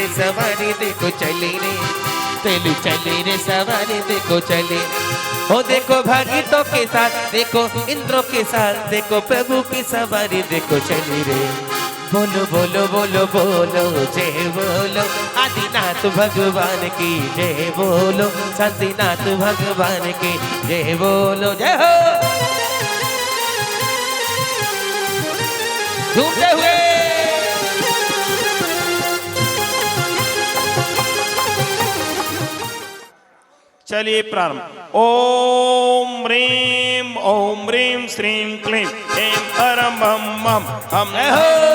रे सवारी देखो चली रे, तेली चली रे सवारी देखो चली। ओ देखो भागीतों के साथ, देखो इंद्रों के साथ, देखो प्रभु की सवारी देखो चली रे। बोलो बोलो बोलो बोलो जय बोलो, आदिनाथ भगवान की जय बोलो, शांतिनाथ भगवान की जय बोलो। जय हो झूमते हुए। चलिए प्रारंभ। ओम ह्रीं श्रीं क्लीं ऐं परं बम बम हम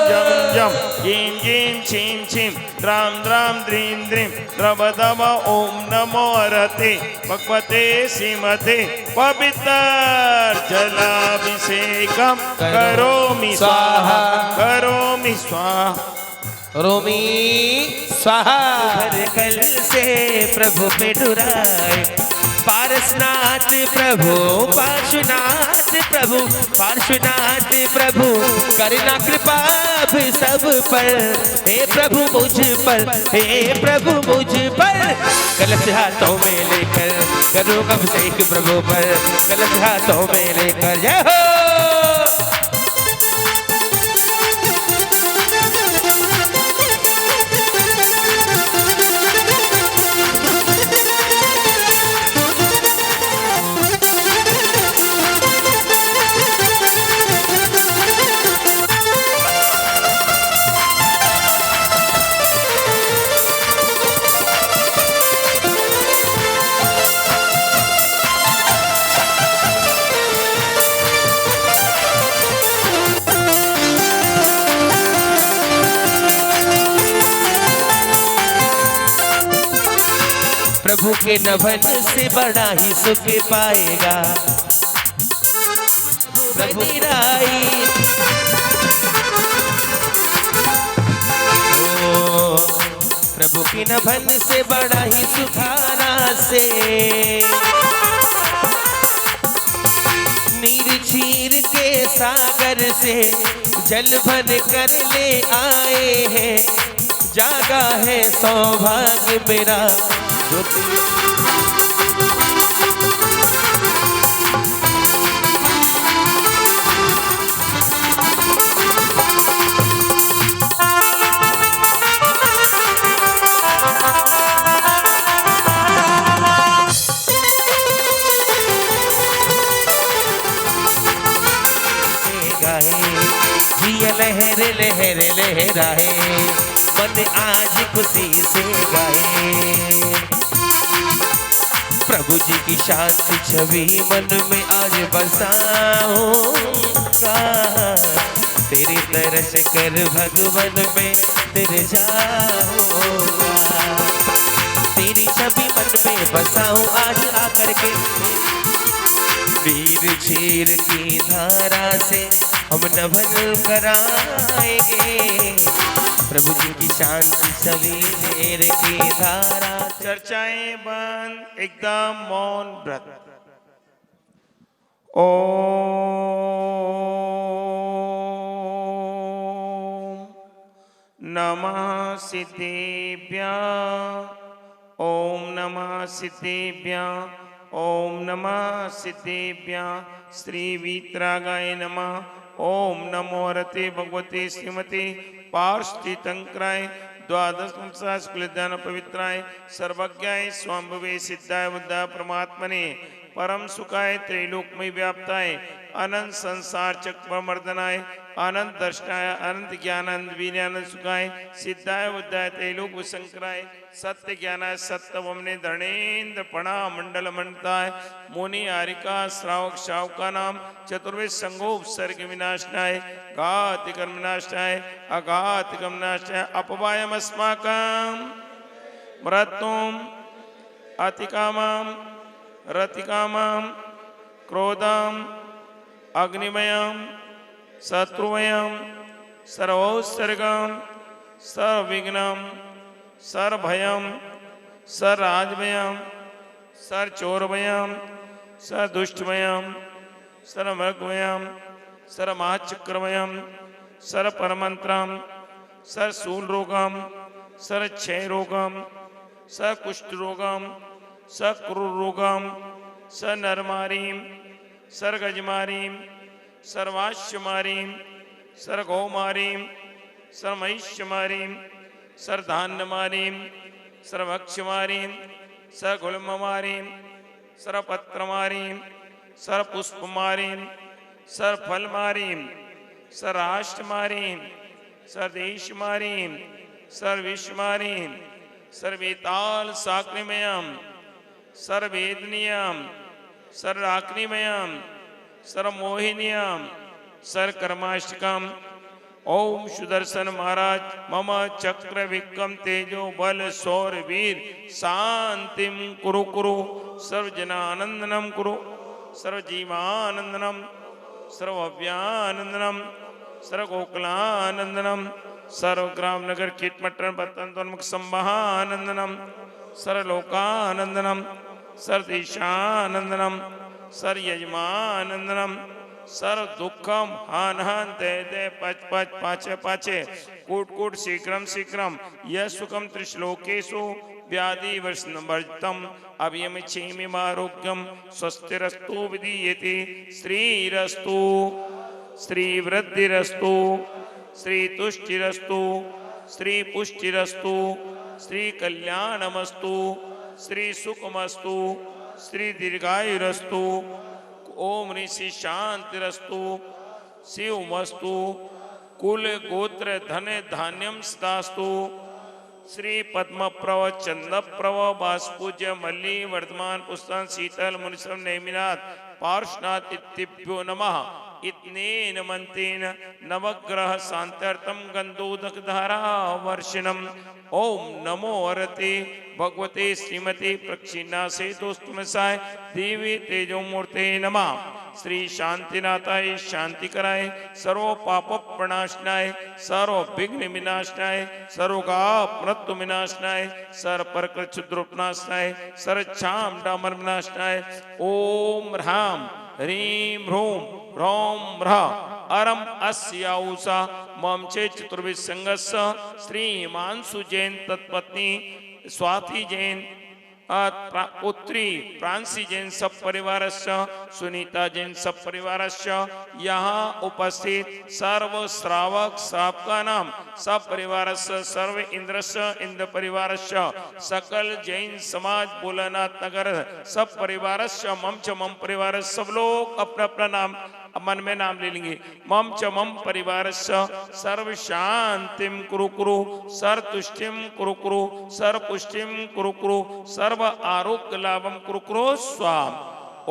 जम जम जीं जीं छीं छीं द्रां द्रां द्रीं द्रीं द्रव दव ओम नमो हरते भगवते श्रीमते पवित्र जलाभिषेकं करोमि स्वाहा, करोमि स्वाहा, रोमी स्वाहा। हर कल से प्रभु पे डुराए, पारसनाथ प्रभु पार्श्वनाथ प्रभु, पार्श्वनाथ प्रभु करना कृपा भी सब पर, हे प्रभु मुझ पर, हे प्रभु मुझ पर। कलश हाथों में लेकर करो अभिषेक प्रभु पर, कलश हाथों में लेकर। जय हो प्रभु के नभन से बड़ा ही सुख पाएगा प्रभु निराई। प्रभु के नभन से बड़ा ही सुखाना से, नीर चीर के सागर से जल भर कर ले आए हैं, जागा है सौभाग्य मेरा जो जिया लहर लहर लहराए, मन आज खुशी से गाए। प्रभु जी की शांति छवि मन में आज बसाऊंगा, तेरी तरस कर भगवन में तेरे जाऊंगा। तेरी छवि मन में बसाऊं आज आकर के, वीर चीर की धारा से हम नभन कराएंगे। प्रभु जी की शांति सभी देर की धारा। चर्चाएं बंद, एकदम मौन व्रत। ओम नमः सिद्धेभ्यः, ओम नमः सिद्धेभ्यः, ओम नमः सिद्धेभ्यः। श्री वीतरागाय नमः। ओम नमो हरते भगवते श्रीमते पार्श्वतीर्थंकराय द्वादश स्कुलदान पवित्राय सर्वज्ञाय स्वाम्भवे सिद्धाय बुद्धाय परमात्मने परम सुखाय त्रैलोकमय व्याप्ताय अनंत संसार चक्रमर्दनाय अनंत दर्शनाय अनंत ज्ञानंद वीर्यानंद सुखाय सिद्धाय बुद्धाय त्रैलोक विशंकराय सत्य ज्ञानाय सत्यवमने धर्णेन्द्र पणा मंडल मंडताय मुनि आरिका श्रावक शावका नाम चतुर्वेद संगो उपसर्ग विनाशनाय घात कर्म विनाशनाय अघात कर्म विनाशनाय अपवायम अस्माकं मृत्युम अतिकामं रतिकामं क्रोधम अग्निमयम शत्रुवयम सर्वोत्सर्गम सर्वविघ्नम सर्वभयम सर्वराजभयम सर्वचोरभयम सर्वदुष्टभयम सर्वमृगभयम सर्वमहाचक्रभयम सर्वपरमंत्रम सर्वशूलरोगम सर क्षय रोगम स कुष्ठ रोगम स क्रूर रोगम स नरमारीम सर गजमारीम सर्वाश्यमारीम सर गौमारीम सर महिष्यमारीम सर धान्यमारीम सर भक्ष्यमारीम सर गुलममारीम सर पत्रमारीम सर पुष्पमारीम सर फलमारीम सर राष्ट्रमारीम सर देशमारीम सर विश्वमारीम सर वेताल साक्रिमयम सर वेदनियम सर राक्रिमयम सर मोहिनियम सर कर्माष्टकम। ओम सुदर्शन महाराज मम चक्र विक्रम तेजो बल सौर वीर शांतिम कुरु कुरु सर्वजनानंदनम कुरु सर्वजीवानंदनम सर्वव्यानंदनम सर्वगोकुलानंदनम सर्वग्राम नगर कीटमट्टन पतंतोन्मुख संवहानंदनम सर्वलोकानंदनम सर्वदेशानंदनम सर्वयजमानंदनम सर्व दुखम हान हान ते ते पच पच पाचे पाचे कूट कूट शीघ्रम शीघ्रम यह सुखम त्रिश्लोकेशु व्याधि वर्षनवर्जितम अभियम क्षेमीमारोग्यम स्वस्तिरस्तु विधीयते श्रीरस्तु श्रीवृद्धिरस्तु श्रीतुष्टिरस्तु श्रीपुष्टिरस्तु श्रीकल्याणमस्तु श्रीसुखमस्तु श्रीदीर्घायुरस्तु ओम ऋषि शांतिरस्तु शिवमस्तु कुल गोत्र धन धान्यम सदास्तु श्री पद्म प्रव चंद प्रव वास्पूज्य मल्ली वर्धमान पुस्तन शीतल मुनिश्रम नेमिनाथ पार्श्वनाथ इत्तिभ्यो नमः। इतनेन मंतेन नवग्रह शांत्यर्थम गंधोदक धारा वर्षिणम। ओम नमो अरते भगवते श्रीमते प्रक्षिणासे दोस्तुमसाय देवी तेजो मूर्ते नमः। श्री शांतिनाथाय शांति कराय सर्व पाप प्रणाशनाय सर्व विघ्न विनाशनाय सर्वगाप मृत्यु विनाशनाय सर्व परकृ क्षुद्रोपनाशनाय सर्व छाम डामर विनाशनाय। ओम ह्राम ह्रीं ह्रूं ह्रौं ह्रः अरम अस्याउषा मम चे चतुर्विध संगस्य श्री हिमांशु जैन तत्पत्नी स्वाति जैन पुत्री प्रांसी जैन सब परिवारस्य सुनीता जैन सब परिवारस्य यहाँ उपस्थित सर्व श्रावक श्रावका नाम सब परिवारस्य सर्व इंद्रस्य इंद्र परिवारस्य सकल जैन समाज भोलानाथ नगर सब परिवारस्य मम च मम परिवार सब लोग अपना अपना नाम मन में नाम ले लेंगे। मम च मम परिवारस्य सर्व शांतिम कुरु कुरु सर्व तुष्टिम कुरु कुरु सर्व पुष्टिम कुरु कुरु सर्व आरोग्य लाभम कुरु कुरु स्वाम।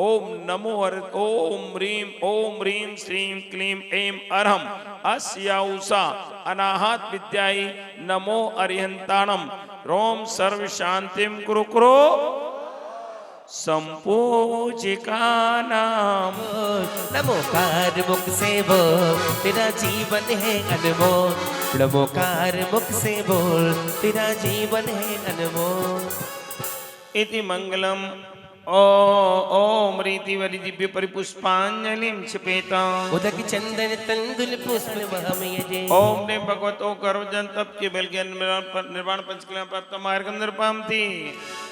ओम नमो ओम ह्रीं श्रीं क्लीं ऐं अरहम अस्याउषा अनाहत विद्याय नमो अरिहंताणम रोम सर्व शांतिम कुरु कुरु संपूजिका नाम। नमोकार मुख से बोल तेरा जीवन है अनमोल। नमोकार मुख से बोल तेरा जीवन है अनमोल। इति मंगलम ओम रीतिवरि दिव्य परिपुष्पांजलिं क्षिपेता उदक चंदन तंदुल पुष्प वहमयजे। ओम ने भगवतो गर्वजन तप के बल ज्ञान निर्वाण पंचकला प्राप्त मार्गम निर्पामति।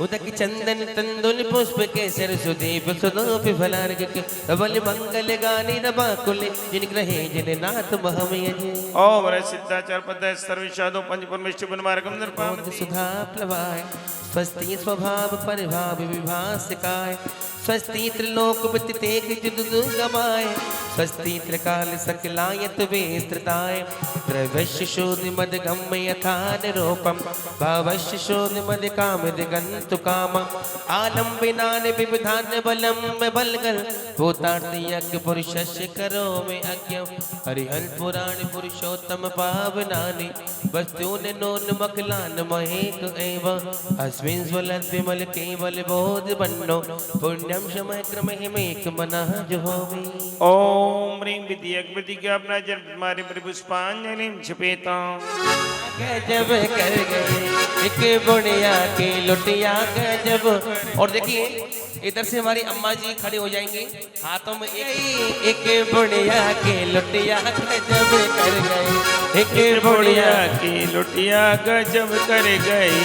उदक चंदन तंदुल पुष्प के सरसुदेव सुदोपि फलार्ग के प्रबल मंगल गाने नबाकुले जिन ग्रहे जिन नाथ वहमयजे। ओम रे सिद्धाचार पद सर्वशादो पंच परमेश्वर बन मार्गम निर्पामति। सुधा प्लवाय स्वस्ति स्वभाव परिभाव विभास काय स्वस्ति त्रिलोक तेग जुदुगमाय स्वस्ति त्रिकाल सकलायत वेस्त्रताय द्रवश्य शोध मद गम्य यथा निरूपम भावश्य शोध मद काम दिगंतु काम आलम विनान विविधान बलम बलगल भूतार्थ यज्ञ पुरुषस्य करो में अज्ञ हरिहर पुराण पुरुषोत्तम पावनानि वस्तून नोन मकलान महेक एव अस्मिन् ज्वलत् विमल केवल बोध बन्नो पुण्यम समय क्रम हिमेक मना जो होवे। ओम ह्रीं विद्यक विद्या अपना जन्म तुम्हारे परिपुष्पांजलिं क्षिपेता। गजब कर गए एक बुढ़िया की लुटिया गजब। और देखिए इधर से हमारी अम्मा जी खड़े हो जाएंगे, हाथों में एक बुढ़िया के लुटिया गजब कर गई, एक बुढ़िया की लुटिया गजब कर गई,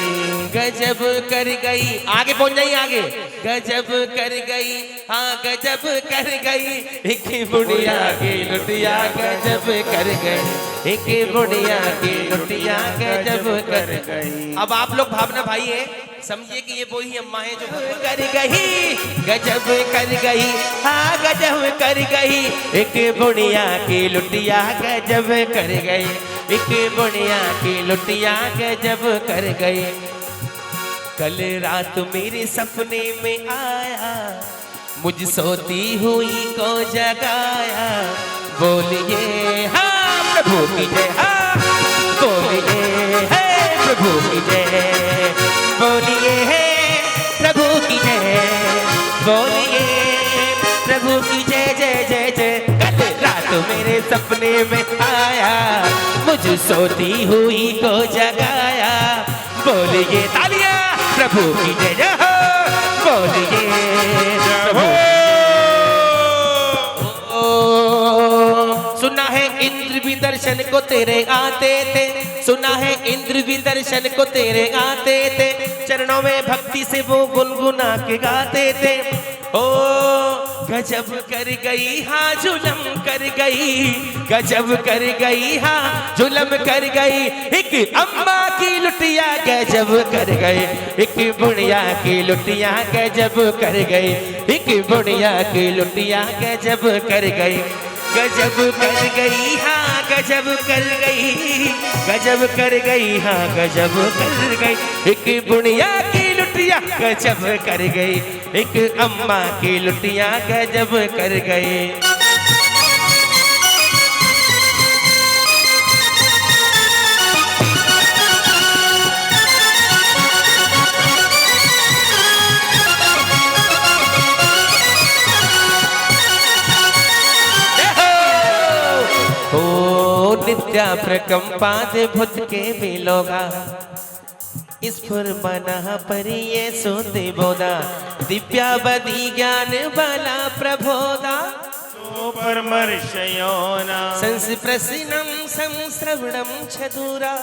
गजब कर गई। आगे पहुंच जाइए, आगे। गजब कर गई, हाँ गजब कर गई, एक बुढ़िया की लुटिया गजब कर गई, एक बुढ़िया की लुटिया गजब कर गई। अब आप लोग भावना भाई है, समझिए कि ये वही अम्मा है जो कर गई, गजब कर गई, हाँ गजब कर गई, एक बुढ़िया की लुटिया गजब कर गई, एक बुढ़िया की लुटिया गजब कर गई। कल रात मेरे सपने में आया, मुझ सोती हुई को जगाया, बोलिए हाँ प्रभु की जय, हाँ बोलिए है प्रभु की जय, बोलिए है प्रभु की जय, बोलिए प्रभु की जय जय जय जय। कल रात मेरे सपने में आया, मुझ सोती हुई को जगाया, बोलिए तालियां प्रभु की जय जय हो, बोलिए प्रभु। सुना है इंद्र भी दर्शन को तेरे आते थे, सुना है इंद्र भी दर्शन को तेरे आते थे, चरणों में भक्ति से वो गुनगुना के गाते थे। ओ गजब कर गई, हाँ जुलम कर गई, गजब कर गई, हाँ जुलम कर गई, एक अम्मा की लुटिया गजब कर गई, एक बुढ़िया की लुटिया गजब कर गई, एक बुढ़िया की लुटिया गजब कर गई, गजब कर गई, हाँ गजब कर गई, गजब कर गई, हाँ गजब कर गई, एक बुढ़िया की लुटिया गजब कर गई, एक अम्मा की लुटिया गजब कर गई। नित्या प्रकंपाद भुज के बिलोगा, स्फुर मना परिये सोते बोधा, दिव्या बदी ज्ञान बाला प्रबोधा, परमर्षयोना संस्प्रसिनं संश्रवणं छदूरा,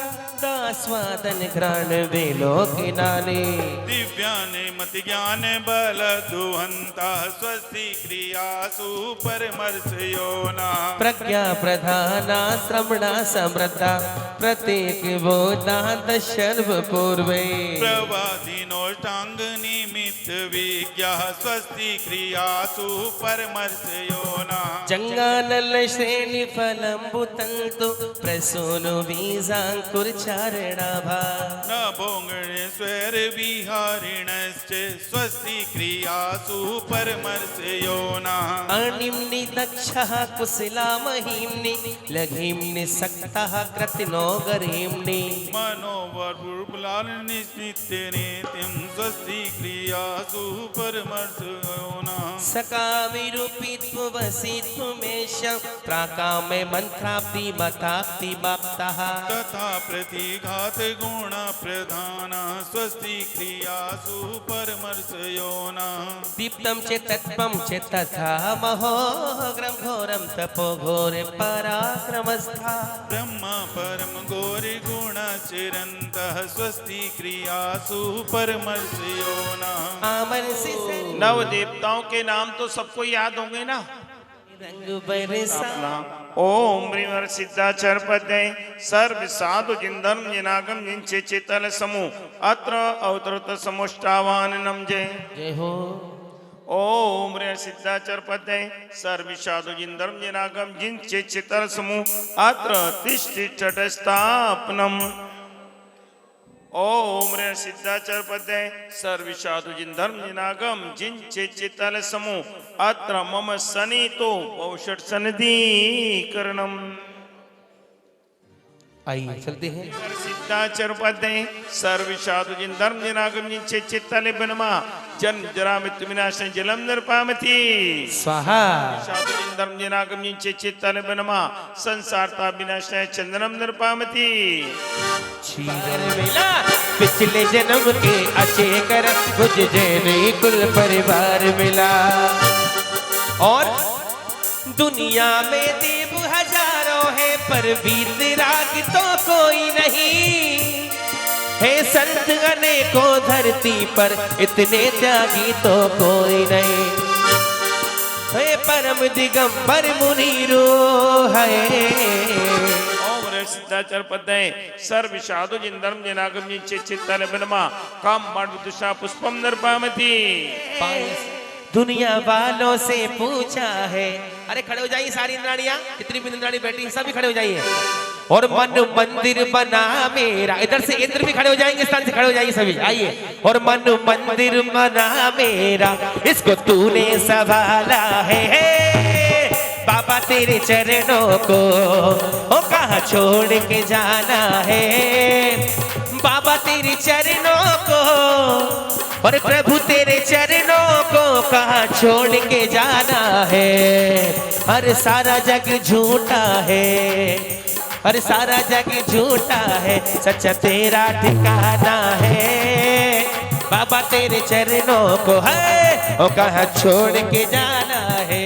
दास्वादन घ्राण वेलोकिनाने, दिव्याने मति ज्ञान बल दुहंता, स्वस्ति क्रियासु परमर्षयोना, प्रज्ञा प्रधाना श्रवणा समृद्धा, प्रत्येक बोधा दशर्व पूर्वे, प्रवादिनोष्टांग निमित्त विज्ञा, स्वस्ति क्रियासु परमर्षयोना, जंगानल श्रेणी फलंबुतंतु, प्रसूनु बीजांकुर चारणाभा, न भोंगणेश्वर विहारिणश्च, स्वस्ति क्रियासु परमर्षयोना, अणिम्नि दक्षः कुशला महिम्नि, लघिम्नि सक्तः कृतिनो गरीम्नि, मनोवर्बुलानिश्नित्यनेत्यं, स्वस्ति क्रियासु परमर्षयोना, सकामिरूपित्ववसित्वमेषं, प्राकामे मंत्राप्ति मताप्ति बाप्तः, तथा प्रतिघात गुण प्रधान, स्वस्ति क्रियासु परमर्षयोना, दीप्तं च तत्त्वं च तथा महोग्रं घोरं तपो घोरे पराक्रमस्था, ब्रह्म परम गौरी गुण चिरंतः, स्वस्ति क्रियासु परमर्षयोना, आमरसि नव देवताओं के नाम तो सबको याद होंगे ना। रंग बरसा, ओम ह्रीं सिद्धाचर पद्य सर्व साधु जिंधर्म जिनागम जिनचे चितल समूह अत्र अवतरत समुष्टावान नमजे। जय हो। ओम ह्रीं सिद्धाचर पद्य सर्व साधु जिंधर्म जिनागम जिनचे चितल समूह अत्र तिष्ठिष्ठस्थापनम। ओम ह्रीं सिद्धाचर पद्य सर्व साधु जिंधर्म जिनागम जिनचे चितल समूह अत्र मम सनितो औषध सनदीकरणम। आइए चलते हैं। सिद्धाचर पद्य सर्व साधु जिन धर्म जिनागम जिनसे चित्तले बनमा जन्म जरा मृत्यु विनाशने जलम निर्पामति स्वाहा साधुजिन धर्म जनागम जिनचे चित्तन बनमा संसार ता विनाशने चंदनम निर्पामति चीरन मिला पिछले जन्म के अच्छे कर्म मुझे जैन कुल परिवार मिला। और दुनिया में देव हजारों है पर वीर राग तो कोई नहीं है। संत अनेकों धरती पर इतने त्यागी तो कोई नहीं है। परम दिगंबर मुनीरो है। ओम सिद्धाचर पदे सर्व साधु जिन धर्म जनागम जिनचे चित्तन बनमा काम माड दुषा पुष्पम निर्पामति। दुनिया वालों से पूछा है। अरे खड़े हो जाइए सारी इंद्राणियां, कितनी भी इंद्राणी बैठी हैं सभी खड़े हो जाइए। और मन मंदिर बना मेरा, इधर से इंद्र भी खड़े हो जाएंगे, स्थान से खड़े हो जाइए सभी, आइए। और मन मंदिर बना मेरा इसको तूने संभाला है। बाबा तेरे चरणों को ओ कहाँ छोड़ के जाना है। बाबा तेरे चरणों को और प्रभु तेरे चरणों को कहाँ छोड़ के जाना है। अरे सारा जग झूठा है, अरे सारा जग झूठा है, सच्चा तेरा ठिकाना है। बाबा तेरे चरणों को है वो कहाँ छोड़ के जाना है।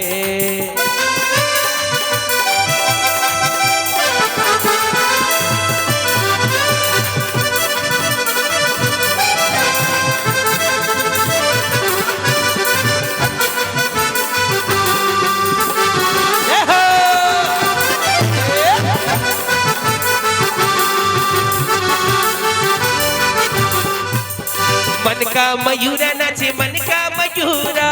मन का मयूरा नाचे मन का मयूरा,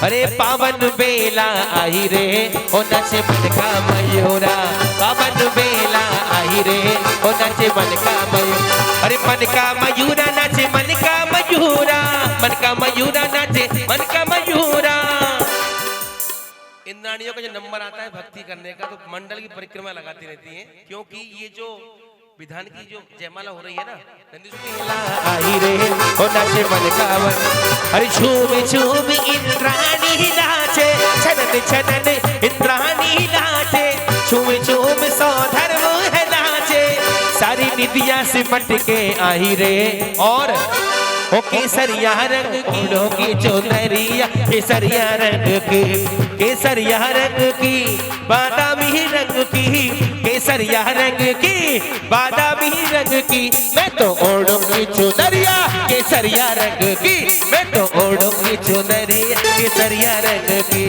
अरे पावन बेला आई रे ओ नाचे मन का मयूरा। पावन बेला आई रे ओ नाचे मन का मयूरा। अरे मन का मयूरा नाचे मन का मयूरा, मन का मयूरा नाचे मन का मयूरा। इंद्राणियों का जो नंबर आता है भक्ति करने का तो मंडल की परिक्रमा लगाती रहती हैं, क्योंकि ये जो विधान की जो जयमाला हो रही है ना, आई रे ओ नाचे मन का मन। अरे झूम झूम इंद्राणी नाचे, छनन छनन इंद्राणी नाचे, झूम झूम सौधर्म है नाचे। सारी निदिया से मट के आई रे और ओ केसरिया रंग की लोगी चुनरिया, केसरिया रंग की, केसरिया रंग की, बादामी रंग की, केसरिया रंग की, बादामी रंग की। मैं तो ओढ़ूंगी चुनरिया केसरिया रंग की, मैं तो ओढ़ूंगी चुनरिया केसरिया रंग की।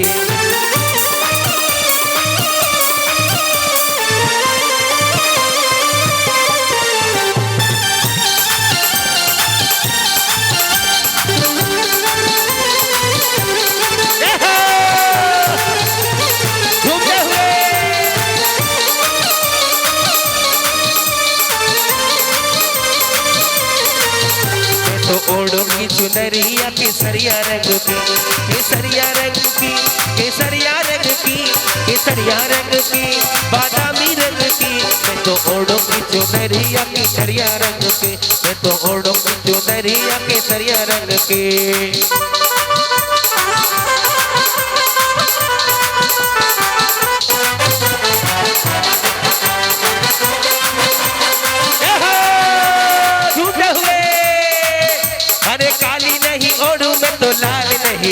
ओढ़ूंगी चुनरिया केसरिया रंग की, केसरिया रंग की, केसरिया रंग की, केसरिया रंग की, बादामी रंग की। मैं तो ओढ़ूंगी चुनरिया केसरिया रंग की, मैं तो ओढ़ूंगी चुनरिया केसरिया रंग की।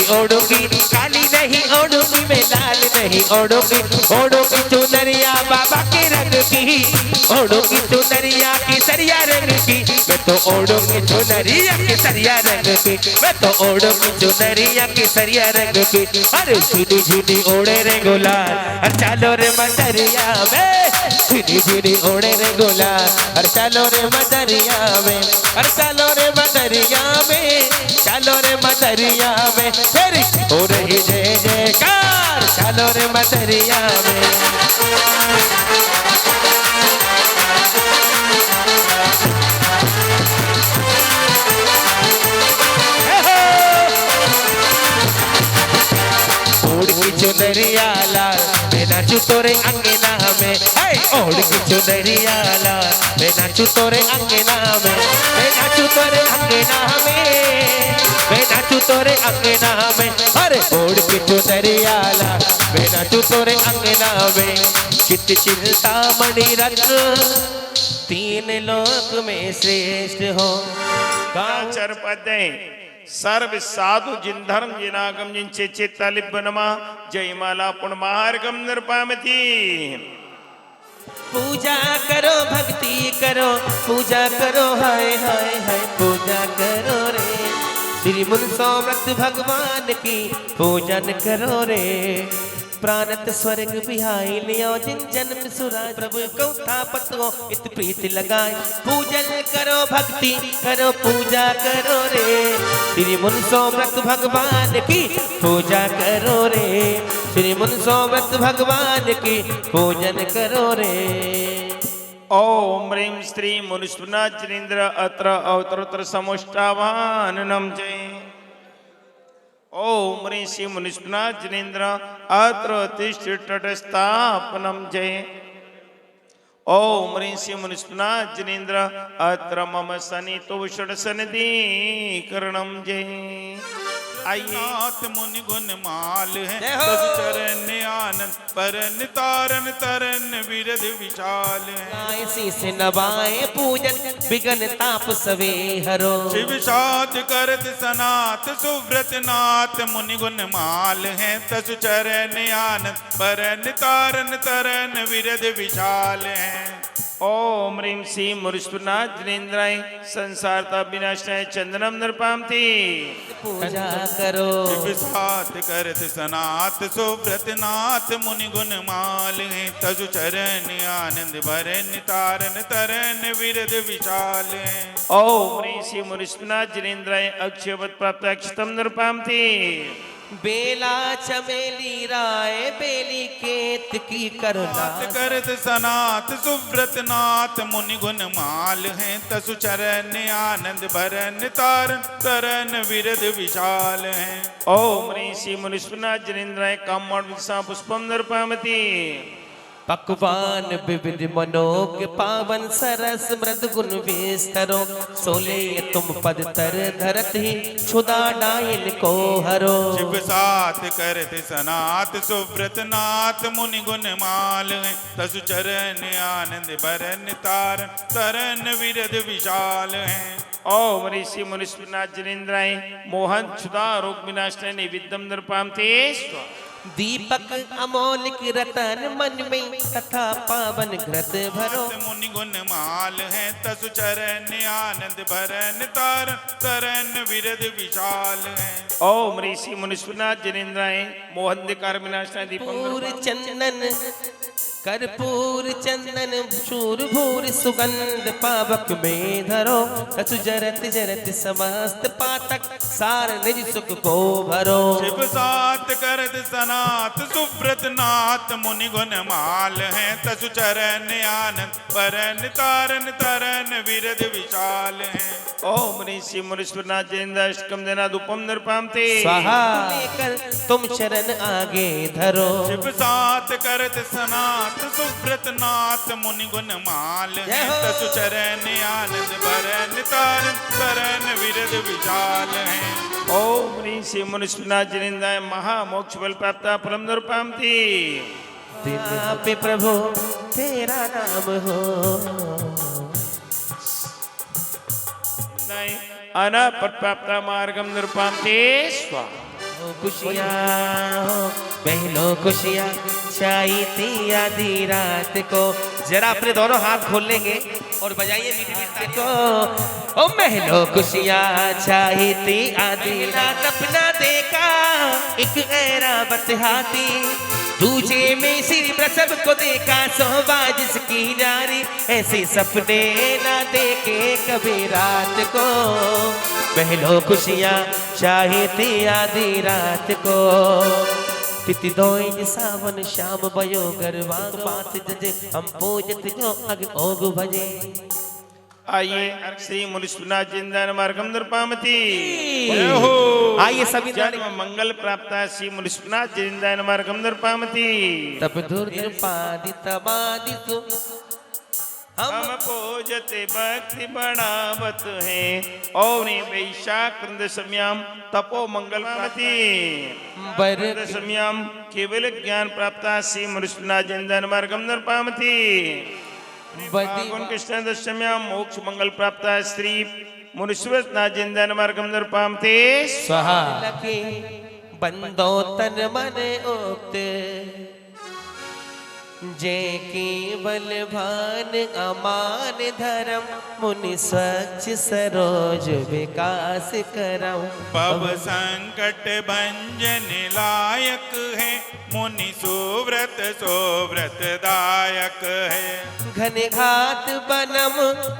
ओढ़ूंगी काली नहीं ओढ़ूंगी मैं लाल नहीं ओढ़ूंगी, ओढ़ूंगी चुनरिया बाबा के रंग की, ओढ़ूंगी चुनरिया केसरिया रंग की। मैं तो ओढ़ूंगी चुनरिया केसरिया रंग की, मैं तो ओढ़ूंगी चुनरिया केसरिया रंग की। अरे झुनी झुनी ओढ़े रे गुलाल, अरे चलो रे मदरिया में, झुनी झुनी ओढ़े रे गुलाल, अरे चलो रे मदरिया में, अरे चलो रे मदरिया में, चलो रे मदरिया में। फिर हो रही जय जयकार, चलो रे मदरिया में। ओढ़ की चुनरिया लाल, मैं नाचू तोरे अंगना में, ओढ़ के चुनरिया लाल मैं नाचू तोरे अंगना में, मैं नाचू तोरे अंगना में, मैं नाचू तोरे अंगना में, अरे ओढ़ के चुनरिया लाल मैं नाचू तोरे अंगना में। चित चिंता मणि रत्न तीन लोक में श्रेष्ठ हो। काचर पदे सर्व साधु जिन धर्म जिनागम जिन चित्ता लिपनमा जय माला पुण्यमार्गम निर्पामति। पूजा करो भक्ति करो, पूजा करो हाय हाय हाय पूजा करो रे, श्री मुनसो व्रत भगवान की पूजन करो रे। प्राणत स्वर्ग बिहाई लियो जिन जन्म सुराय, प्रभु को थापत हो इत प्रीत लगाए। पूजन करो भक्ति करो पूजा करो रे, श्री मुनसो व्रत भगवान की पूजा करो रे, श्री मुनसो व्रत भगवान की पूजन करो रे। ओम ह्रीं श्री मुनिस्वना जनेन्द्र अत्र अवतरोत्तर समुष्टावाननम जय। ओम ह्रीं श्री मुनिस्वना जनेन्द्र अत्र तिष्ठ तटस्थापनम जय। ओम ह्रीं श्री मुनिस्वना जनेन्द्र अत्र मम सनितो षड्सनिधिकरणम जय। आइए नाथ मुनि गुण माल है, जय हो। तज चरण आनंद परन तारन तरन विरध विशाल है। गाय शीस नवाए पूजन विघ्न ताप सवे हरो, शिव साध करत सनाथ सुव्रत नाथ मुनि गुण माल है, तज चरण आनंद परन तारन तरन विरध विशाल है। ओम ह्रीं श्री मुनिस्वना जनेन्द्राय संसारता विनाशाय चंदनम नृपामति। पूजा करो शिव साथ करत सनाथ सुव्रत नाथ मुनि गुण माल है, तजु चरण आनंद भरन तारन तरन विरध विशाल है। ओम ह्रीं श्री मुनिस्वना जनेन्द्राय अक्षयवत प्राप्त अक्षतम नृपामति। बेला चमेली राय बेली केत की करुणा, नाथ करत सनाथ सुव्रत नाथ मुनि गुण माल है, तसु चरण आनंद भरन तारन तरन विरध विशाल है। ओम ह्रीं श्री मुनिस्वना जनेन्द्राय कामोड विसा पुष्पम नृपामति। पकवान विविध मनोग पावन सरस मृद गुण विस्तरो, सोले तुम पद तर धरत ही क्षुदा डाइन को हरो। शिव साथ करत सनाथ सुव्रत नाथ मुनि गुण माल है, तसु चरण आनंद भरन तारन तरन विरध विशाल है। ओम ह्रीं श्री मुनिस्वना जनेन्द्राय मोहन क्षुधा रोग विनाशाय नैवेद्यम नृपामति। दीपक अमोलिक रतन मन में तथा पावन घृत भरो, मुनि गुण माल है, तसु चरण आनंद भरन तारन तरन विरध विशाल है। ओम ह्रीं श्री मुनिस्वना जनेन्द्राय मोहन दिकार विनाशाय दीपम पूर चंदन कर्पूर चंदन शूर भूर सुगंध पावक में धरो, कछु जरत जरत समस्त पातक सार निज सुख को भरो। शिव साथ करत सनाथ सुव्रत नाथ मुनि गुण माल है, तसु चरण आनंद परन तारन तरन विरध विशाल है। ओम ह्रीं श्री मुनिस्वना जनेन्द्र अष्टकम देना धूपम नृपामति। स्वाहा लेकर तुम शरण आगे धरो, शिव साथ करत सनाथ सुव्रत नाथ मुनि गुण माल है, तसु चरण आनंद भरन तारन तरन विरध विशाल है। ओम ह्रीं श्री मुनिस्वना जनेन्द्राय महामोक्ष बल प्राप्त फलम नृपामति। दिन पे प्रभु तेरा नाम हो, अनापत प्राप्त मार्गम नृपामति। स्वाहा खुशियाँ हो पहलो खुशियाँ चाहिए आधी रात को। जरा अपने दोनों हाथ खोल लेंगे और बजाइए मीठी मीठी को। ओ महलो खुशियाँ चाहिए आधी रात, अपना देखा एक ऐरावत हाथी, दूजे में सिर प्रसव को देखा सोबा जिसकी नारी, ऐसे सपने ना देखे कभी रात को। महलो खुशियाँ चाहिए आधी रात को, तिथि दोइन सावन श्याम भयो गरवांग बात जजे, हम पूजत जो अग ओग भजे। आइए श्री मुनिस्वनाथ जिंदन मार्गम दुर्पामती आइए सभी जन्म मंगल प्राप्त श्री मुनिस्वनाथ जिंदन मार्गम दुर्पामती तप दुर्पादितबादितु हम पूजते भक्ति बढ़ावत हैं और वैशाख कृंद सम्याम तपो मंगल प्राप्ति बर सम्याम केवल ज्ञान प्राप्त श्री मुनिस्वनाथ जिंदन मार्गम दुर्पामती बदी कृष्ण दशम्याम मोक्ष मंगल प्राप्त श्री मुनिस्वनाथ जिंदन मार्गम दुर्पामती स्वाहा लके बंदो तन मन उक्त जय केवल भान अमान धर्म मुनि स्वच्छ सरोज विकास करम पव संकट भंजन लायक है मुनि सुव्रत सोव्रत दायक है घन घात बनम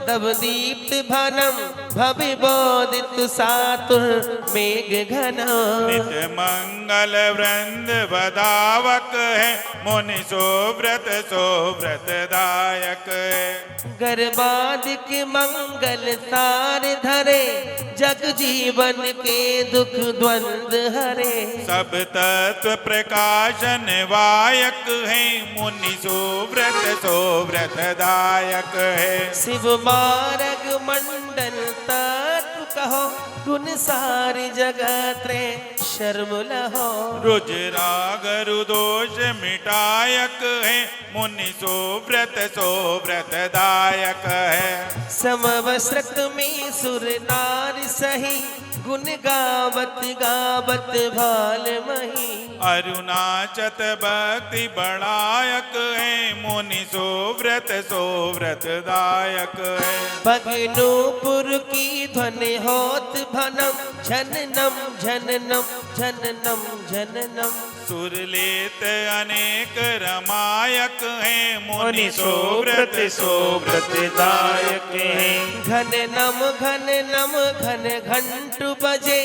दब दीप्त भनम भवि बोधित सातुर मेघ घनम नित मंगल वृंद बदावक है मुनि सोव्रत सोव्रत दायक है गर्भाधिक मंगल तार धरे जग जीवन के दुख द्वंद हरे सब तत्व प्रकाशन वायक है मुनि सोव्रत सोव्रत दायक है शिव मार्ग मंडल तत्व कहो गुण सारी जगत रे शर्म लहो रुज राग रुदोष मिटायक है मुनि सोव्रत सोव्रत दायक है समवस्त्रत में सुर नारी सही गुण गावत गावत भाल मही अरुणाचत भक्ति बढ़ायक है मुनि सोव्रत सोव्रत दायक है भगनोपुर की ध्वनि होत भनम झननम झननम झननम झननम सुरलेत अनेक रमायक है मुनि सोव्रत सोव्रत दायक है घननम घननम घन घंटु बजे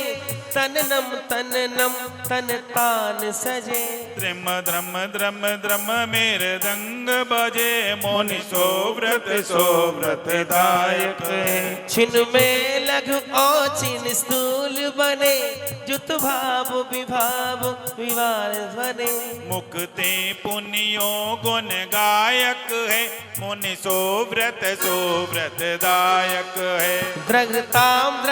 तननम तननम तन तान सजे द्रम द्रम द्रम द्रम मेरे दंग बजे मुनि सोव्रत सोव्रत दायक है छिन में लघु और छिन स्थूल बने जुत भाव विभाव विवार बने मुक्ति पुण्यो गुण गायक है मुनि सोव्रत सोव्रत दायक है द्रगताम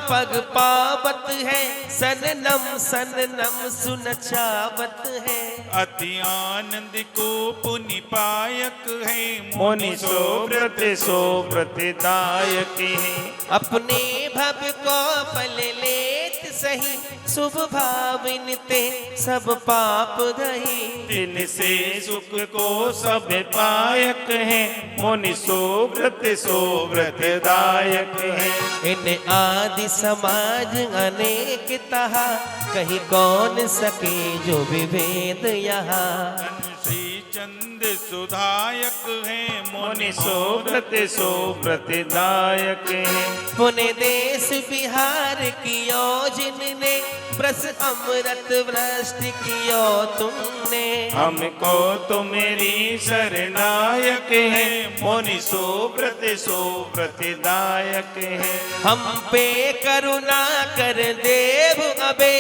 पग पावत है सननम सननम सुन चावत है अति आनंद को पुनि पायक है मुनि सोव्रत सोव्रत दायक है अपने भव को पल लेत सही शुभ भाविन ते सब पाप दही जिनसे सुख को सब पायक है मुनि सोव्रत सोव्रत दायक है इन आदि समाज अनेक तहा कहीं कौन सके जो विभेद यहाँ श्री चंद सुधायक है मुनि सोव्रत सोव्रत दायक है पुण्य देश बिहार कियो जिनने ब्रस अमृत वृष्टि कियो तुमने हमको तो मेरी शरणायक है मुनि सोव्रत सोव्रत दायक है हम पे करुणा कर देव अबे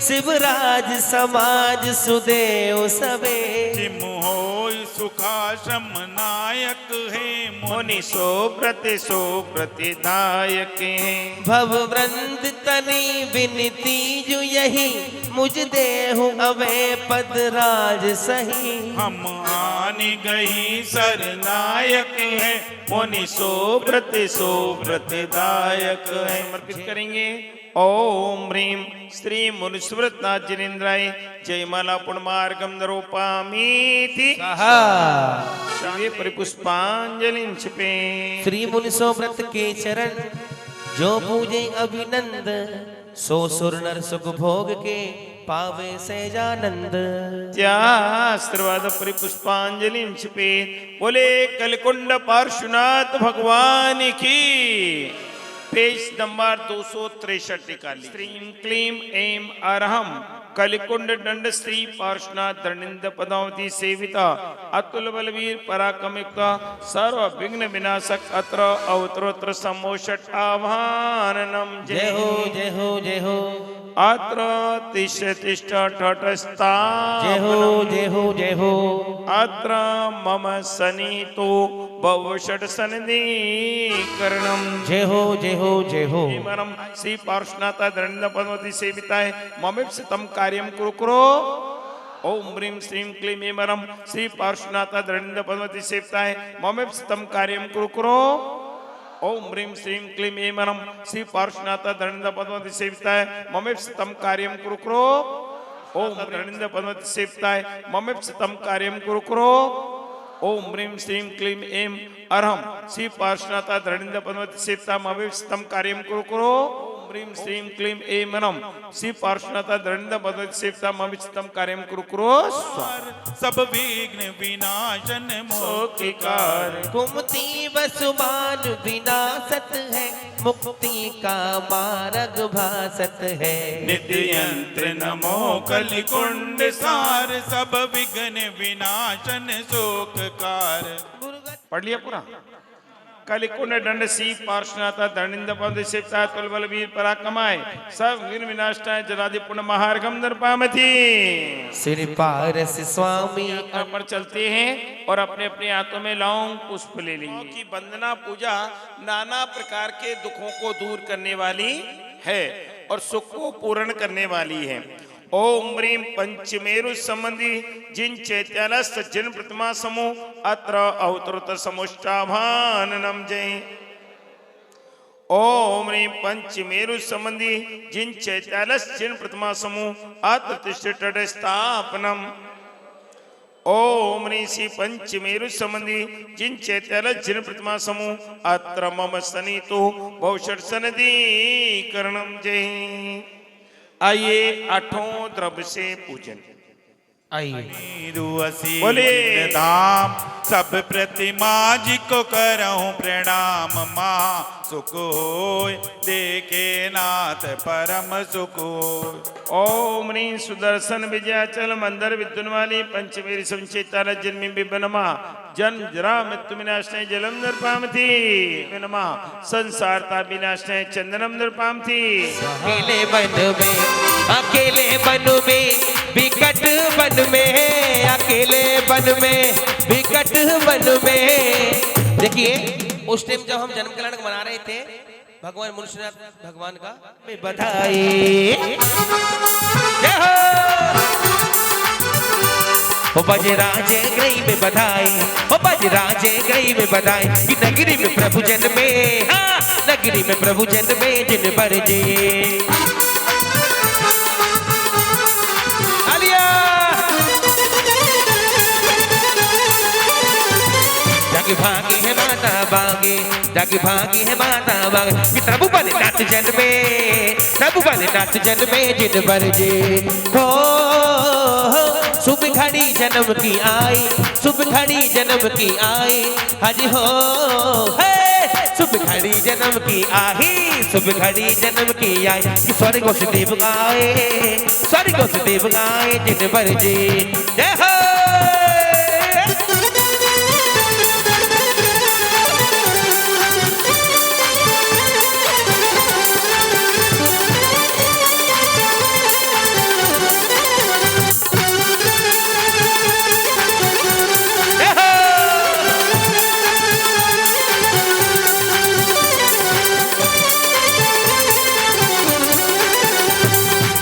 शिवराज समाज सुदेव सबे मोह सुखाश्रम नायक है मुनि सोव्रत सोव्रत दायक है भव वृंद तनी विनती जो यही मुझ देहु अवे पद राज सही हम आनी गई शरणायक है मुनि सोव्रत सोव्रत दायक है समर्पित करेंगे ओम ह्रीं श्री मुनिस्वरनाथ जिनेन्द्राय जयमाला पुण्यमार्गम नरोपामीति शिवे परिपुष्पांजलिं छिपे श्री मुनि सोव्रत के चरण जो पूजे अभिनंद सो सुर नर सुख भोग के पावे सहजानंद त्यास्त्रवाद परिपुष्पांजलिं छिपे बोले कलकुंड पार्श्वनाथ भगवान की पेज नंबर 263 निकाली। श्रीं क्लीं ऐं अरहम कलिकुंड दंड श्री पार्श्वनाथ दंडिंद पदावती सेविता अतुल बलवीर पराक्रमयुक्त सर्व विघ्न विनाशक अत्र अवतरोत्र समोषट आह्वानम जय हो जय हो जय हो अत्र तिष्ठ तिष्ठ तटस्था जय हो जय हो जय हो अत्र मम सनीतो भवषट सन्निधिकरणम जय हो जय हो जय हो मरम श्री पार्श्वनाथ दंडिंद पदावती सेविताय ममेप्सितम कार्यम कुरु कुरु ओम ह्रीं श्रीं क्लीं ऐमरं श्री पार्श्वनाथ दंडिंद पदावती सेविताय ममेप्सितम कार्यम कुरु कुरु ओम ह्रीं श्रीं क्लीं ऐमरं श्री पार्श्वनाथ दंडिंद पदावती सेविताय ममेप्सितम कार्यम कुरु कुरु ओम दंडिंद पदावती सेविताय ममेप्सितम कार्यम कुरु कुरु ओम ह्रीं श्रीं क्लीं ऐं अरहं श्री पार्श्वनाथ दंडिंद पदावती सेविताय ममेप्सितम कार्यम कुरु कुरु ह्रीं श्रीं क्लीं ऐं मरम श्री पार्श्वनाथ दंडिंद पदावती सेविताय ममेप्सितम कार्यम कुरु कुरु सब विघ्न विनाशन मोक्षकार कुमति वसुमान विनाशत है मुक्ति का मार्ग भासत है नित्य यंत्र नमो कलिकुंड सार सब विघ्न विनाशन शोककार। पढ़ लिया पूरा। कलिकुंड दंड सी पार्श्वनाथ दंडिंद पदावती सेविताय अतुल बलवीर पराक्रमाय सब विघ्न विनाशाय जलादि पुण्य महार्घम नृपामति। श्री पारस स्वामी पर चलते हैं और अपने अपने हाथों में लौंग पुष्प ले लेंगे की वंदना पूजा नाना प्रकार के दुखों को दूर करने वाली है और सुख को पूर्ण करने वाली है। ओम ह्रीं पंचमेरु संबंधी जिन चैत्यालस्त जिन प्रतिमा समूह अत्र अवतरोत्तर समुष्टाभाननम जय। ओम ह्रीं पंचमेरु संबंधी जिन चैत्यालस्त जिन प्रतिमा समूह अत्र तिष्ठ स्थापनम। ओम ह्रीं श्री पंचमेरु संबंधी जिन चैत्यालस्त जिन प्रतिमा समूह अत्र मम सनीतो भवषट सन्निधिकरणम जय। आइए आठों द्रव्य से पूजन। आइए बोले धाम सब प्रतिमा जी को करऊं प्रणाम माँ सुख होय देखे नाथ परम सुख होय। ओम ह्रीं सुदर्शन विजयाचल मंदर विद्युन वाली पंचमेरी संचेतार जन्मी बिबनमा जन्म जरा मृत्यु विनाशने जलम नृपामति विनमा संसारता विनाशने चंदनम नृपामति। अकेले वन में विकट वन में अकेले वन में विकट वन में। देखिए उस टाइम जब हम जन्म कल्याण मना रहे थे भगवान मनुष्यनाथ भगवान का मैं बधाई जय हो बजराजे गई में बधाई हो बजराजे गई में बधाई कि नगरी में प्रभु जन में हाँ नगरी में प्रभु जन में जिन बरजे आलिया जाके भागी है माता बागे जाके भागी है माता बागे कि प्रभु भोलेनाथ जन में प्रभु भोलेनाथ जन में जिन बरजे हो शुभ घड़ी जन्म की आई शुभ घड़ी जन्म की आई हज हो है शुभ घड़ी जन्म की आई शुभ घड़ी जन्म की आई कि स्वर्गों से देव गाए जिन बरजे जय हो।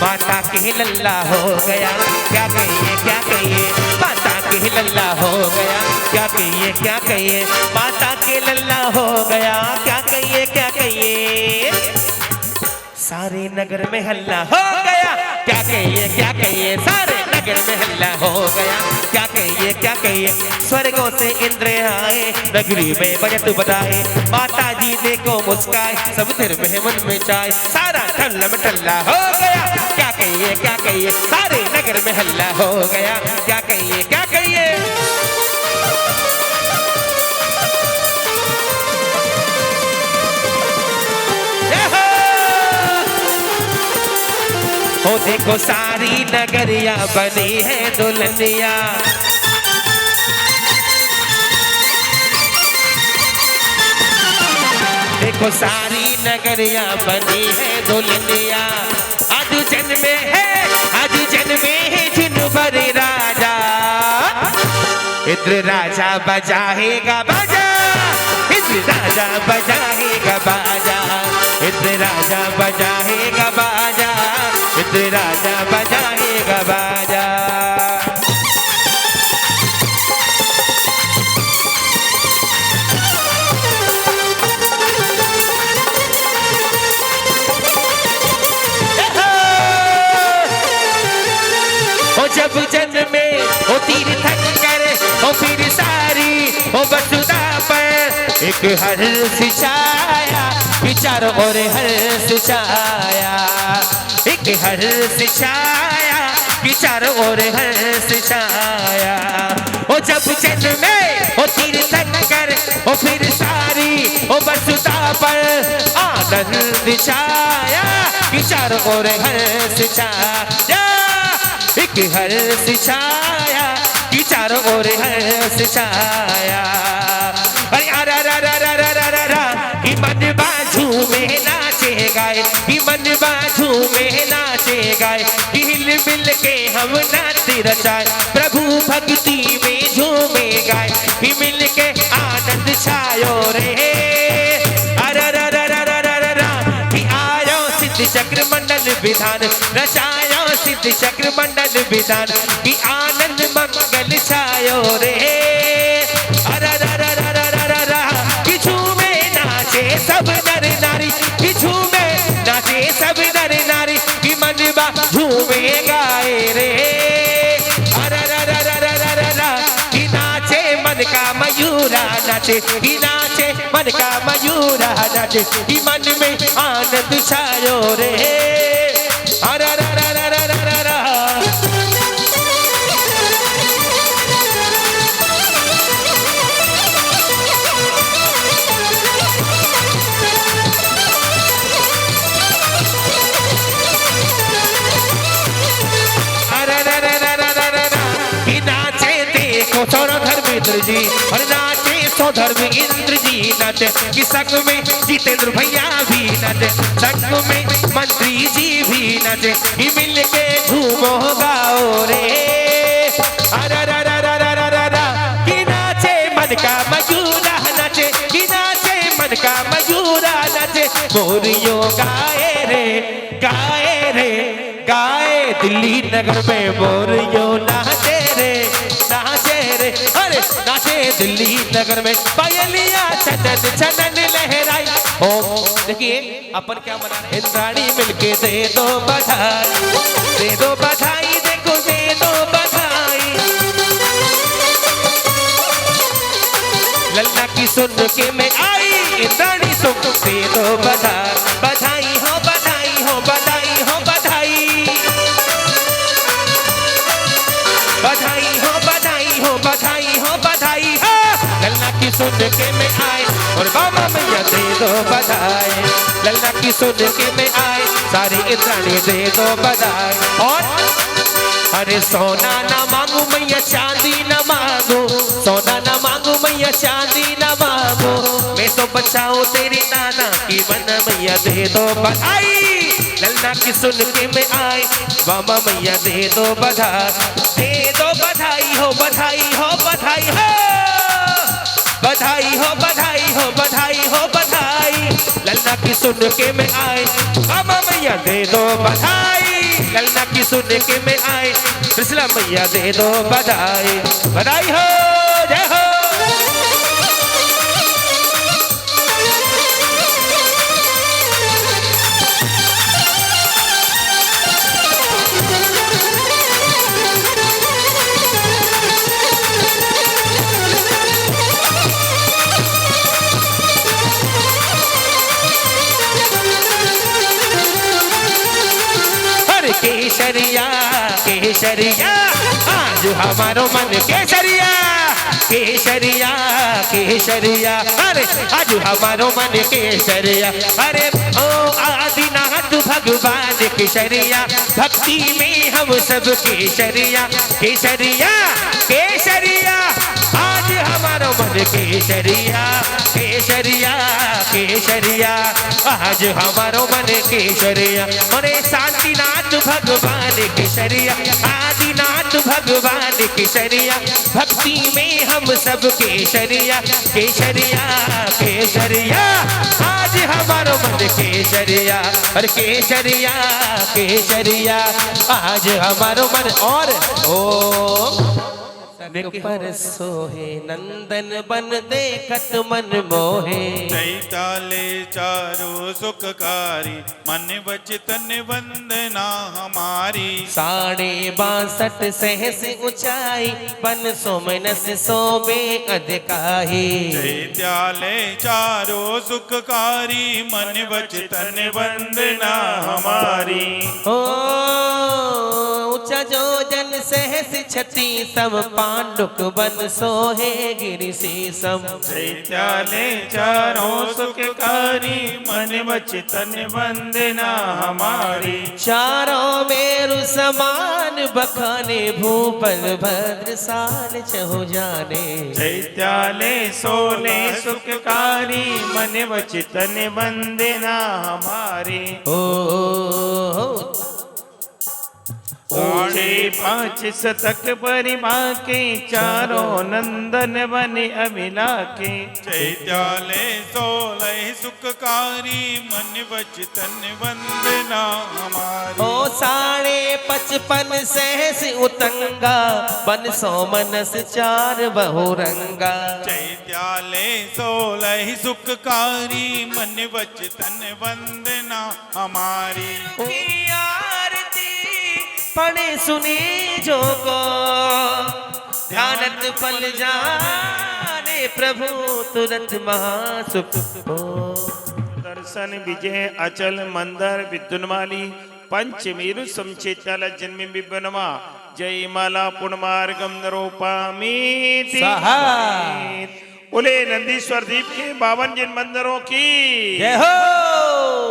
माता के लल्ला हो गया क्या कहिए माता के लल्ला हो गया क्या कहिए माता के लल्ला हो गया क्या कहिए सारे नगर में हल्ला हो गया क्या कहिए सारे नगर में हल्ला हो गया क्या कहिए स्वर्गों से इंद्र आए नगरी में बजट बधाए माता जी देखो मुस्काए सब दिल में मन में चाय सारा ठल्ला हो गया क्या कहिए सारे नगर में हल्ला हो गया क्या कहिए हो ओ देखो सारी नगरिया बनी है दुल्हनिया। देखो सारी नगरिया बनी है दुल्हनिया। आज जन्मे है जिन बड़े राजा। इधर राजा बजाएगा बाजा, इधर राजा बजाएगा बाजा, इधर राजा बजाएगा बाजा, इधर राजा बजाएगा बाजा। जब जन्मे ओ तीर्थन करे ओ फिर सारी ओ वसुधा पर एक हर्ष छाया, चारों ओर हर्ष छाया, एक हर्ष छाया, चारों ओर हर्ष छाया। ओ जब जन्मे ओ तीर्थन करे ओ फिर सारी ओ वसुधा पर आनंद छाया, चारों ओर हर्ष छाया, एक हर्ष छाया, कि चारों ओर हर्ष छाया। अरे अरा रा रा रा रा रा रा रा, कि मन बाजू में नाचे गाए, कि मन बाजू में नाचे गाए, कि हिल मिल के हम नाच रचाए, प्रभु भक्ति में झूमे गाए, कि मिल के आनंद छायो रे। अरा रा रा रा रा रा रा, कि आयो सिद्ध चक्र मंडल विधान, रचायो सिद्ध चक्र मंडल विधान, कि आनंद मंगल छायो रे। अरा रा रा रा रा रा रा रा, कि झूमे नाचे सब नर नारी, कि झूमे नाचे सब नर नारी, कि मनवा झूमे गाए रे। अरा रा रा रा रा रा रा रा, कि नाचे मन का मयूरा नाचे, कि नाचे मन का मयूरा नाचे, कि मन में आनंद छायो रे। अरा रा रा रा रा रा रा रा, सौरभ धर्मेंद्र जी और नाचे सो धर्म इंद्र जी नाचे, कि संग में जितेंद्र भैया भी नाचे, संग में मंत्री जी भी नाचे, कि मिल के झूमो गाओ रे। अरा रा रा रा रा रा रा रा, कि नाचे मन का मयूरा नाचे, कि नाचे मन का मयूरा नाचे, मोरियो गाए रे गाए रे गाए, दिल्ली नगर में मोरियो नाचे रे नाचे रे। अरे नाचे दिल्ली नगर में पायलिया छनन छनन लहराई। ओ देखिए अपन क्या मना रहे, इंद्राणी मिलके दे दो बधाई, दे दो बधाई, देखो दे दो बधाई। लल्ला की सुन के मैं आई, इंद्राणी सुन दे दो बधाई, बधाई हो बधाई हो बधाई हो बधाई, बधाई हो बधाई हो बधाई हो बधाई हो। लल्ला की सुन के मैं आए और बाबा मैया दे दो बधाई, लल्ला की सुन के मैं आए, सारी इंद्राणी दे दो बधाई। और अरे सोना ना मांगू मैया चांदी ना मांगू, सोना ना मांगू मैया चांदी ना मांगू, मैं तो बचाऊं तेरी नाना की मन मैया दे दो बधाई। लल्ला की सुन के मैं आए, बाबा मैया दे दो बधाई, दे दो बधाई हो बधाई हो बधाई हो, बधाई हो बधाई हो बधाई हो बधाई। लल्ला की सुन के मैं आए, बाबा मैया दे दो बधाई, लल्ला की सुन के मैं आए, कृष्णा मैया दे दो बधाई, बधाई हो जय हो। केसरिया केसरिया आज हमारो मन केसरिया, केसरिया केसरिया, अरे आज हमारो मन केसरिया, अरे ओ आदिनाथ भगवान केसरिया, भक्ति में हम सब केसरिया केसरिया केसरिया, आज हमारो मन केसरिया केसरिया केसरिया, आज हमारो मन केसरिया, अरे शांतिनाथ भगवान केसरिया, आदिनाथ भगवान केसरिया, भक्ति में हम सब केसरिया केसरिया केसरिया, आज हमारो मन केसरिया, अरे केसरिया केसरिया, आज हमारो मन। और ओ पर सोहे नंदन बन देखत मन मोहे, चैताले चारों सुखकारी मन वचन वंदना हमारी, 62 सहस ऊंचाई बन सोमनस सोबे अधिकाही, चैत्याले चारों सुखकारी मन वचन वंदना हमारी, ओ ऊंचा जो जन सहस छती सब पांडुक बन सोहे गिरि शीसम, चैत्याले चारों सुखकारी मन वचन वंदना हमारी, चारों मेरु समान बखाने भूपल भद्रसाल चहु जाने, चैत्याले 16 सुखकारी मन वचन वंदना हमारी, ओ ऊंचे 5 शतक परिमा के चारों नंदन बने अमिला के, चैत्याले 16 सुखकारी मन वचन वंदना हमारी, ओ 55 सहस उतंगा बन सोमनस 4 बहुरंगा, चैत्याले 16 सुखकारी मन वचन वंदना हमारी, की आरती पढ़े सुने जो को ध्यानत फल जाने प्रभु तुरंत महासुख हो, दर्शन विजय अचल मंदर विद्युन्माली पंचमेरु समचेत्याला जन्मी बिबनमा, जय माला पुण्यमार्गम नरोपामीति, बोले नंदीश्वर द्वीप के 52 जिन मंदिरों की जय हो।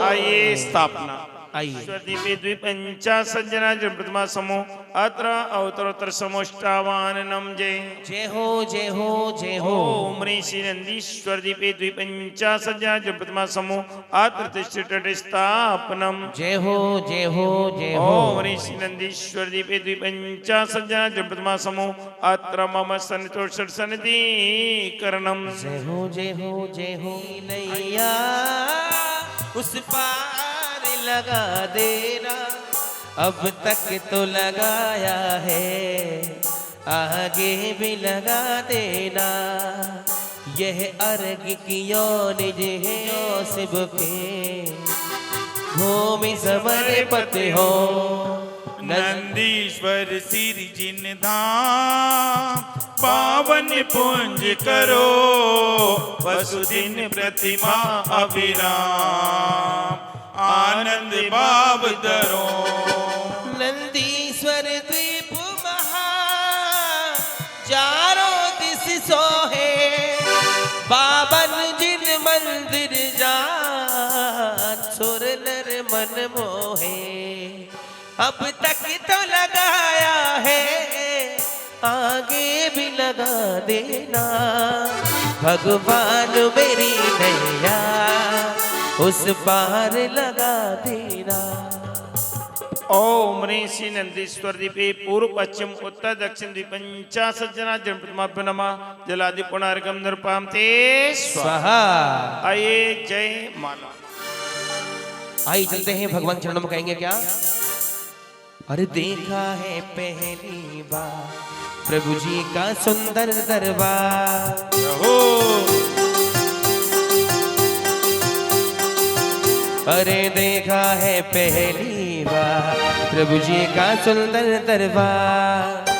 आइए स्थापना। आइए द्वीपे द्विपंचाशज्जना जन प्रतिमा समूह अत्र अवतरोत्तर समोष्टावाननम जय जय हो जय हो जय हो। ओम ह्रीं श्री नंदीश्वर द्वीपे द्विपंचाशज्जना जन प्रतिमा समूह अत्र तिष्ठति स्थापनम जय हो जय हो जय हो। ओम ह्रीं श्री नंदीश्वर द्वीपे द्विपंचाशज्जना जन प्रतिमा समूह अत्र मम सन्नितोषर सन्निधिकरणम जय हो जय हो जय हो। नैया उस पार लगा देना, अब तक तो लगाया है आगे भी लगा देना, यह अर्घ की निज है शिव के भूमि समर्पित हो। नंदीश्वर सिर जिन धाम पावन पुंज करो, वसुदिन प्रतिमा अभिराम आनंद बाब दरो। नंदीश्वर द्वीप महा चारों दिस सोहे, 52 जिन मंदिर जान सुर नर मन मोहे, अब तक तो लगाया है आगे भी लगा देना, भगवान मेरी नैया उस पार लगा देना। ओम ह्रीं श्री नंदीश्वर द्वीपे पूर्व पश्चिम उत्तर दक्षिण द्विपंचाशज्जना जन प्रतिमा नमः जलादि पुनर्गम नृपाम ते स्वाहा। आइए जय माला। आइए चलते हैं भगवान चरणों में कहेंगे क्या। अरे देखा है पहली बार प्रभु जी का सुंदर दरबार, अरे देखा है पहली बार प्रभु जी का सुंदर दरबार,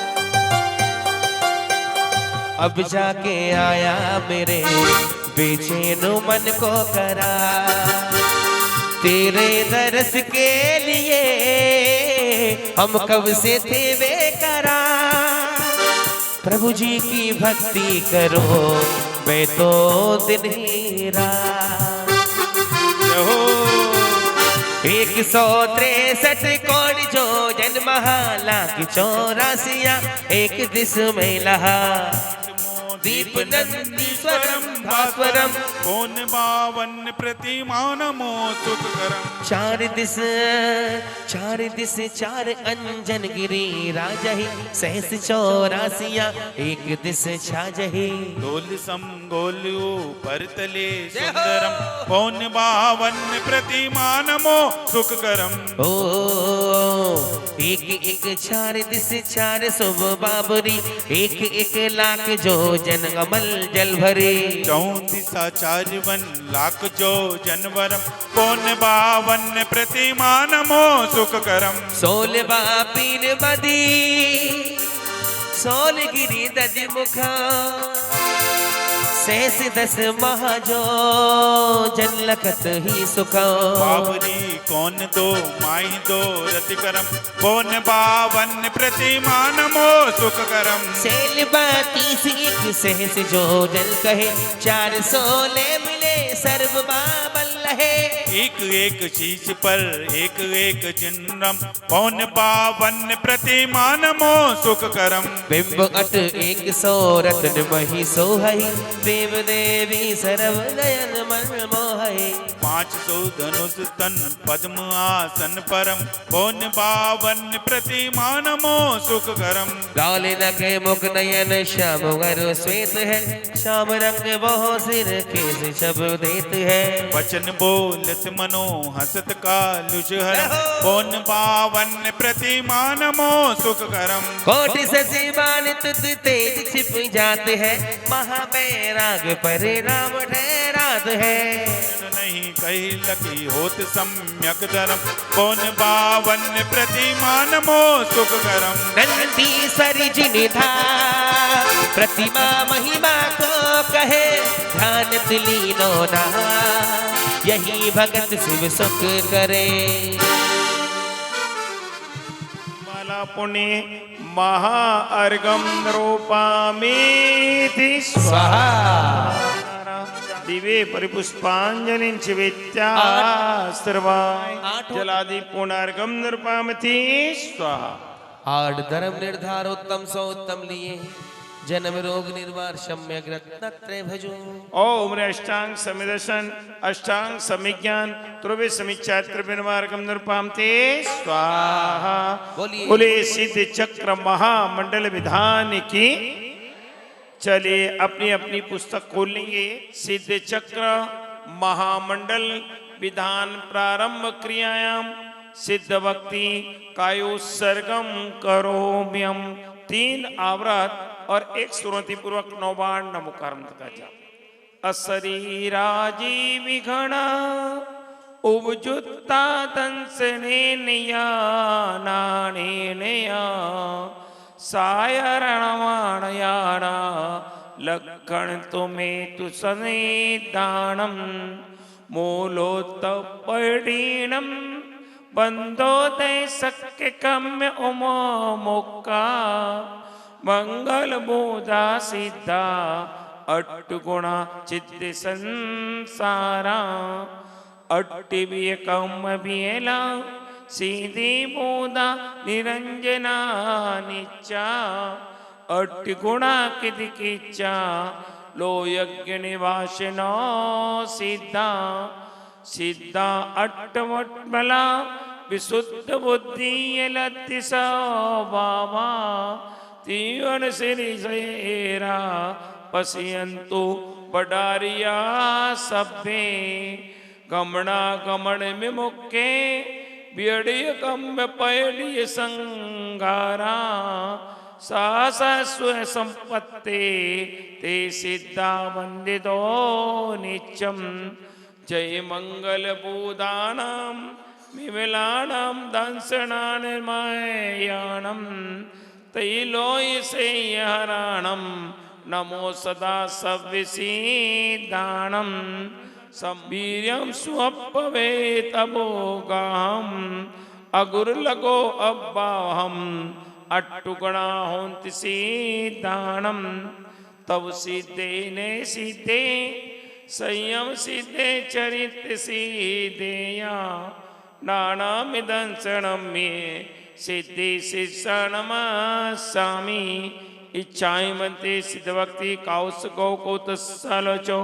अब जाके आया मेरे बेचैन मन को करा, तेरे दरस के लिए हम कब से थे बेकरार, प्रभु जी की भक्ति करो मैं तो दिन ही रात। हो 163 कोटि जो जन्महाला की 84 एक दिस में लहा दीप नंदीश्वरम भास्वरम कौन बावन प्रतिमानमो सुखकरम। चार दिस चार अंजन गिरी राजहि सहस 84 एक दिस छाजहि। गोल सम गोलू परतले सुंदरम कौन बावन प्रतिमानमो सुखकरम। ओ एक चार दिस चार शुभ बाबरी एक लाख जो जन अमल जल भरे। 34 लाख जो जनवरम कौन बावन प्रतिमानमो सुखकरम। 16 पीर मदी 16 गिरी दधि मुख शेष 10 महाजो जन लखत ही सुख। बाबरी कौन दो माई दो रतिकरम कौन बावन प्रतिमानमो सुखकरम। शैल 32 एक सहस जो जल कहे 416 मिले सर्व बाबल लहे। एक चीज पर एक जिन्नम कौन बावन प्रतिमानमो सुखकरम। बिंब 8 100 रत्न मही सोहई देव देवी सर्व नयन मन मोहई। 500 धनुष तन पद्म आसन परम कौन बावन प्रतिमानमो सुखकरम। गाल नखे मुख नयन श्याम गर श्वेत है श्याम रंग बहु सिर केस शब्द देत है। वचन बोलत मनो हसत कालुष हरम कौन बावन प्रतिमानमो सुखकरम। कोटि सजीवान तुत तेज छिप जाते हैं महाबैराग परिणाम ठहरात है। नहीं कही लकी होत सम्यक धर्म कौन बावन प्रतिमानमो सुखकरम। नंदीश्वरी जिनिधा प्रतिमा महिमा को कहे ध्यान लीनो ना यही भगत शिव सुख करे। माला पुण्य महाअर्घम रूपामीति स्वाहा। दिवे परिपुष्पांजलिं चिवेत्यास्त्रवाय जलादि पुनर्गम नृपामति स्वाहा। 8 धर्म निर्धार उत्तम सो उत्तम लिए जन्म रोग निर्वार सम्यक रत्नत्रय भजो। ओम अष्टांग समिदर्शन अष्टांग समिज्ञान त्रिवे समीक्षा त्रिविनमार्गम नृपामते स्वाहा। बोले सिद्ध चक्र महामंडल विधान की। चलिए अपनी अपनी पुस्तक खोल लेंगे। सिद्ध चक्र महामंडल विधान प्रारंभ क्रियायाम सिद्ध भक्ति कायोत्सर्गम करोम्यम। 3 आवृत और 1 श्रुति पूर्वक 9 बार नमोकारम का जाप। अशरीराजीविघण उपजुत्ता दंसनेनया नानेनया सायरणमाणयाना लक्षण तुम्हें तु सनिदानम मूलोत्तपीडीनम बंदोदय शक्य कम्य उमो मुक्का मंगल बोधा सिद्धा 8 गुणा चित्त संसारा 8 कम बियला सीधी बोधा निरंजना निचा 8 गुणा किदकिचा लो यज्ञ निवासिनो सिद्धा सिद्धा 8 वटबला विशुद्ध बुद्धि लति बाबा तीवन श्री सेरा पश्यंतु बडारिया सभ्ये गमना गमन विमुखे बियड़िय कम्य पैड़िय संगारा सासा स्व संपत्ते ते सिद्धा वंदितो नित्यम। जय मंगल बोधानाम विमलानाम दंसनानिर्मायाणम तैलोय से हराणम नमो सदा सव्यसीदानम संवीर्यम स्वप्पवे तबोगाम अगुर लगो अब्बाहम अट्टुगुणा होन्ति सिद्धाणम तव सिद्धे ने सिद्धे संयम सिद्धे चरित्र सिद्धेया नानामिदंसणं मे सिद्धि शिक्षणमासामि इच्छाएं मनते सिद्ध भक्ति काउस गौ कौतसालोचो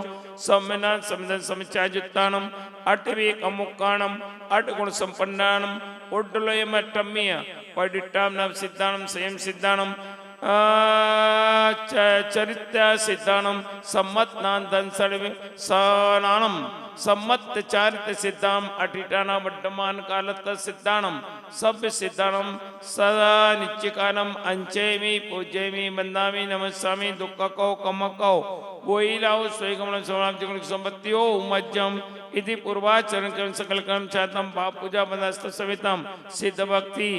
सम्मना समदन समचाजुत्तानम अटवे कमुक्काणम अटगुण संपन्नानम उड्डलयमट्टम्य पडिट्टाम नव सिद्धानम संयम सिद्धानम चरित्र सिद्धानम सम्मतनांदन सर्व सनानम सम्मत चारित्र सिद्धाम अटिटाना वड्डमान कालत सिद्धानम सभ्य सिद्धानम सदा नित्यकानम अंचेमी पूज्यमी वंदामी नमस्सामी दुक्कको कमको गोइलाओ स्वयगमन समाप्तिगुण संपत्तियो मज्जम इति पूर्वाचरण कर्म सकल कर्म चातम पाप पूजा बंदास्त सवितम सिद्ध भक्ति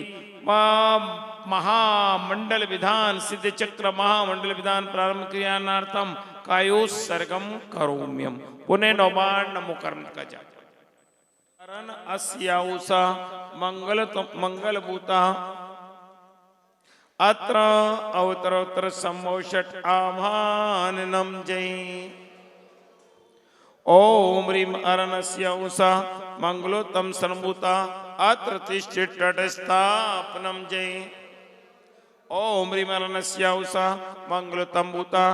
महामंडल विधान सिद्ध चक्र महामंडल विधान प्रारंभ क्रियानार्थम कायोत्सर्गम करोम्यम पुनः नौबार नमो कर्म का जाप करण अस्याउसा मंगलभूता अत्र अवतरोत्तर सम्मोषट आभाननम जय ओम ह्रीम अरणस्य उषा मंगलोत्तम संभूता अत्र तिष्ठितस्थापनम जय ओम ह्रीम अरणस्य उषा मंगलोत्तम भूता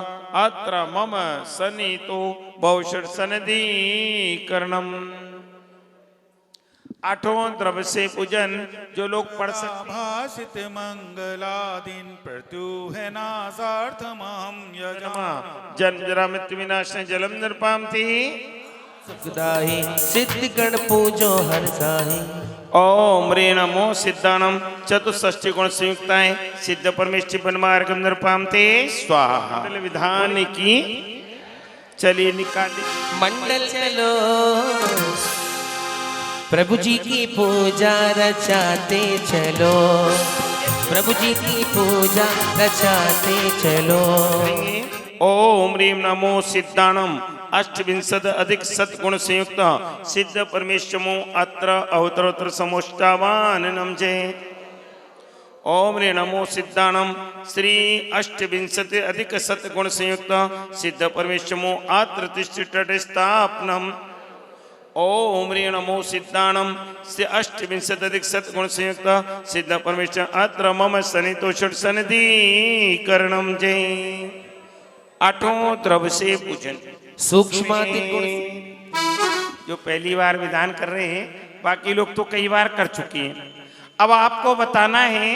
अत्र मम सनितो भविष्य सनदीकरणम। आठवां द्रव्य से पूजन जो लोग पढ़ सकते भाषित मंगलादीन प्रत्युह नासार्थमहं यजमा जन्म जरा मृत्यु विनाशने जलम निर्पामति सुखदाहि सिद्ध गण पूजो हर साहि ओम रे नमो सिद्धानम चतुष्षष्टि गुण संयुक्ताएं सिद्ध परमेष्टि बनमार्गम निर्पामते स्वाहा विधान की चलिए निकालिए मंडल चलो प्रभु जी की पूजा रचाते चलो प्रभु जी की पूजा रचाते चलो। ओम ह्रीम नमो सिद्धानम अष्टविंशद अधिक सत्गुण संयुक्त सिद्ध परमेश्वमो अत्र अवतरोत्तर समोष्टावाननम जय ओम रे नमो सिद्धानम श्री अष्टविंशति अधिक सत्गुण संयुक्त सिद्ध परमेश्वमो अत्र तिष्ठितस्थापनम ओम ह्रीं नमो सिद्धानम श्री अष्टविंशति अधिक सत्गुण संयुक्त सिद्ध परमेश्वर अत्र मम सनितोषण सनदीकरणम जय। आठों द्रव्य से पूजन सूक्ष्माति गुण जो पहली बार विधान कर रहे हैं बाकी लोग तो कई बार कर चुके हैं। अब आपको बताना है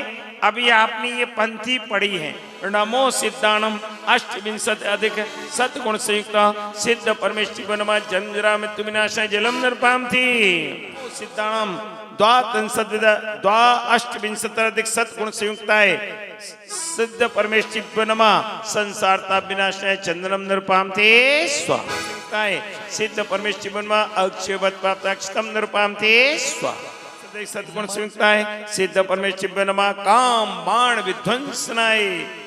अभी आपने ये पंक्ति पढ़ी है नमो सिद्धानम अष्टविंशति अधिक सत्गुण संयुक्त सिद्ध परमेष्टि वनमा जन्मजरा मृत्यु विनाशाय जलम निर्पामति सिद्धानम द्वा अष्टविंशति अधिक सत्गुण संयुक्ताय सिद्ध परमेष्टि वनमा संसारता विनाशाय चंद्रम निर्पामते स्वाहा सिद्ध परमेष्टि वनमा अक्षयवत प्राप्त अक्षतम निर्पामते स्वाहा सत्गुण संयुक्ताय सिद्ध परमेष्टि वनमा काम बाण विध्वंसनाय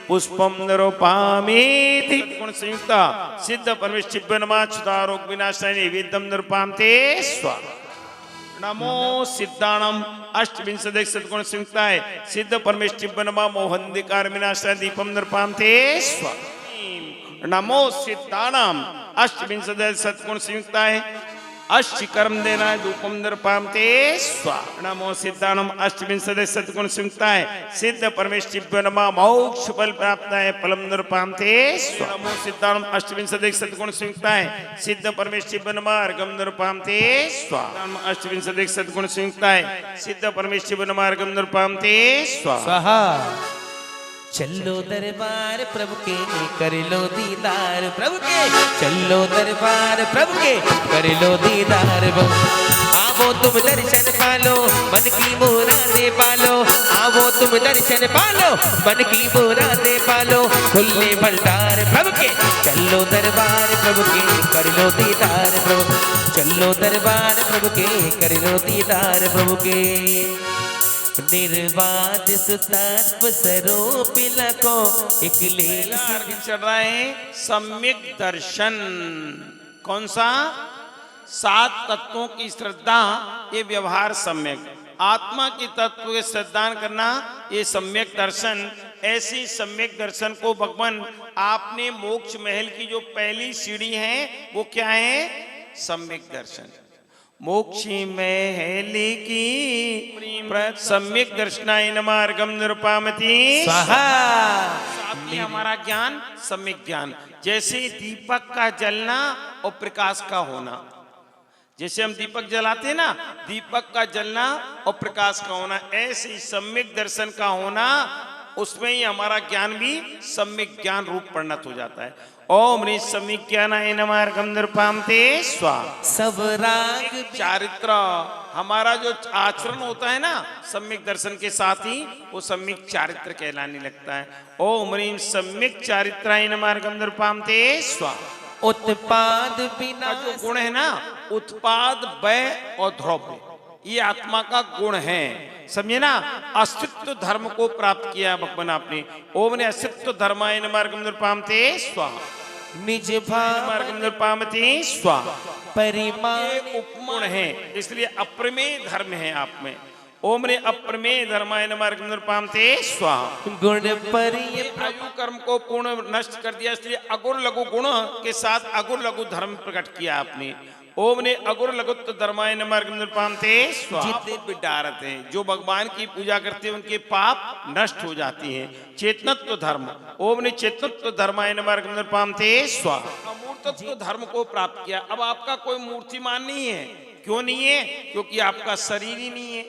पुष्पम निरूपामीति गुण संयुक्ता सिद्ध परमेष्टि वनमा क्षुधारोग विनाशाय नैवेद्यम निर्पामते स्वाहा। नमो सिद्धानम अष्टविंशति सद्गुण संयुक्ताय सिद्ध परमेष्टि वनमा मोहंधिकार विनाशाय दीपम निर्पामते स्वाहा। नमो सिद्धानम अष्टविंशति सद्गुण संयुक्ताय अष्टि कर्म देना धूपम निर्पामते स्वाहा। नमो सिद्धानम अष्टविंशति सद्गुण संयुक्ताय सिद्ध परमेष्टि वनमा मोक्ष फल प्राप्ताय फलम निर्पामते स्वाहा। नमो सिद्धानम अष्टविंशति सद्गुण संयुक्ताय सिद्ध परमेष्टि वनमा अर्घम निर्पामते स्वाहा। अष्टविंशति सद्गुण संयुक्ताय सिद्ध परमेष्टि वनमा अर्घम निर्पामते स्वाहा। चलो दरबार प्रभु के कर लो दीदार प्रभु के चलो दरबार प्रभु के कर लो दीदार आवो तुम दर्शन पालो मन की मुरादे पालो आवो तुम दर्शन पालो मन की मुरादे पालो खुले भंडार प्रभु के चलो दरबार प्रभु के कर लो दीदार प्रभु चलो दरबार प्रभु के कर लो दीदार प्रभु के। निर्वाद सुतत्व स्वरूपिला को एक लीला चल रहा है सम्यक दर्शन। कौन सा? 7 तत्वों की श्रद्धा ये व्यवहार सम्यक आत्मा की तत्व के सिद्धांत करना, ये सम्यक दर्शन। ऐसी सम्यक दर्शन को भगवान आपने मोक्ष महल की जो पहली सीढ़ी है वो क्या है? सम्यक दर्शन। मोक्षी महल की सम्यक दर्शनाय मार्गम निरुपामति स्वाहा। साथ ही हमारा ज्ञान सम्यक ज्ञान, जैसे दीपक का जलना और प्रकाश का होना। जैसे हम दीपक जलाते हैं ना, दीपक का जलना और प्रकाश का होना, ऐसे ही सम्यक दर्शन का होना, उसमें ही हमारा ज्ञान भी सम्यक ज्ञान रूप परिणत हो जाता है। ओम ह्रीं सम्यक ज्ञानाय नमः मार्गम निरुपामते स्वाहा। सब राग चारित्र, हमारा जो आचरण होता है ना सम्यक दर्शन के साथ ही, वो सम्यक चारित्र कहलाने लगता है। ओम ह्रीं सम्यक चारित्राय नमः मार्गम निरुपामते स्वाहा। उत्पाद का बिना जो गुण है ना, उत्पाद, व्यय और द्रव्य, ये आत्मा का गुण है, समझे ना। अस्तित्व धर्म को प्राप्त किया भगवान आपने। ओम ने अस्तित्व धर्माय नमः मार्गम निरुपामते स्वाहा। निज भाव मार्गम निरुपामते स्वाहा। परिमाण ये उपगुण है, इसलिए अप्रमेय धर्म है आप में। ओम ने अप्रमेय धर्माय नमः मार्गम निरुपामते स्वाहा। गुण परिय आयु कर्म को पूर्ण नष्ट कर दिया, इसलिए अगुर लघु गुण के साथ अगुर लघु धर्म प्रकट किया आपने। ओम ने अगुर लघुत्व धर्माय नमः मार्गम निरुपामते स्वाहा। जितने विडारत हैं, जो भगवान की पूजा करते हैं, उनके पाप नष्ट हो जाती हैं। चेतनत्व धर्म, ओम ने चेतनत्व धर्माय नमः मार्गम निरुपामते स्वाहा। अमूर्तत्व धर्म को प्राप्त किया। अब आपका कोई मूर्तिमान नहीं है। क्यों नहीं है? क्योंकि आपका शरीर ही नहीं है,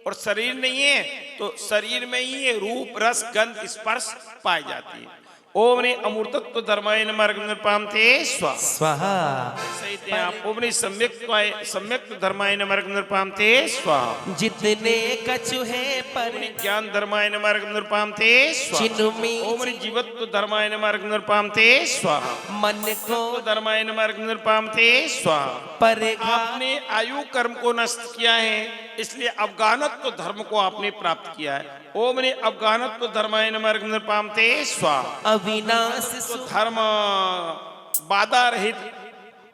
और शरीर नहीं है तो शरीर में ही ये रूप रस गंध स्पर्श पाई जाती है। ओम ने अमूर्तत्व धर्माय नमः मार्गम निरुपामते स्वाहा। स्वाहा। सही थे आप। ओम ने सम्यक धर्माय नमः मार्गम निरुपामते स्वाहा। जितने कछु है पर ज्ञान धर्माय नमः मार्गम निरुपामते स्वाहा। चिन्मी ओम ने जीवत्व धर्माय नमः मार्गम निरुपामते स्वाहा। मन को धर्माय नमः मार्गम निरुपामते स्वाहा। पर आपने आयु कर्म को नष्ट किया है, इसलिए अवगानत्व धर्म को आपने प्राप्त किया है। ओम ने अवगानत्व धर्माय नमः मार्गम निरुपामते स्वाहा। अविनाश धर्म बाधा रहित,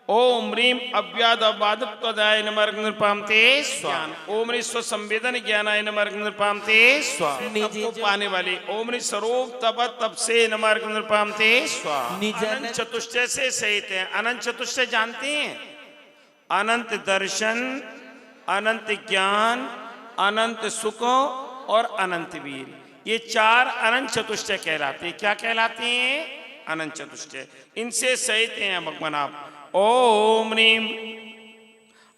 ओम ह्रीं अव्याद बाधत्वदाय नमः मार्गम निरुपामते स्वाहा। ओम ह्रीं स्वसंवेदन ज्ञानाय नमः मार्गम निरुपामते स्वाहा। सबको पाने वाले, ओम ह्रीं सरोप तप तप से नमः मार्गम निरुपामते स्वाहा। अनंत चतुष्टय से सहित है। अनंत चतुष्टय जानते हैं? अनंत दर्शन, अनंत ज्ञान, अनंत सुख और अनंत वीर, ये चार अनंत चतुष्टय कहलाते हैं। क्या कहलाते हैं? अनंत चतुष्टय। इनसे सहित हैं भगवान आप। ओम ह्रीं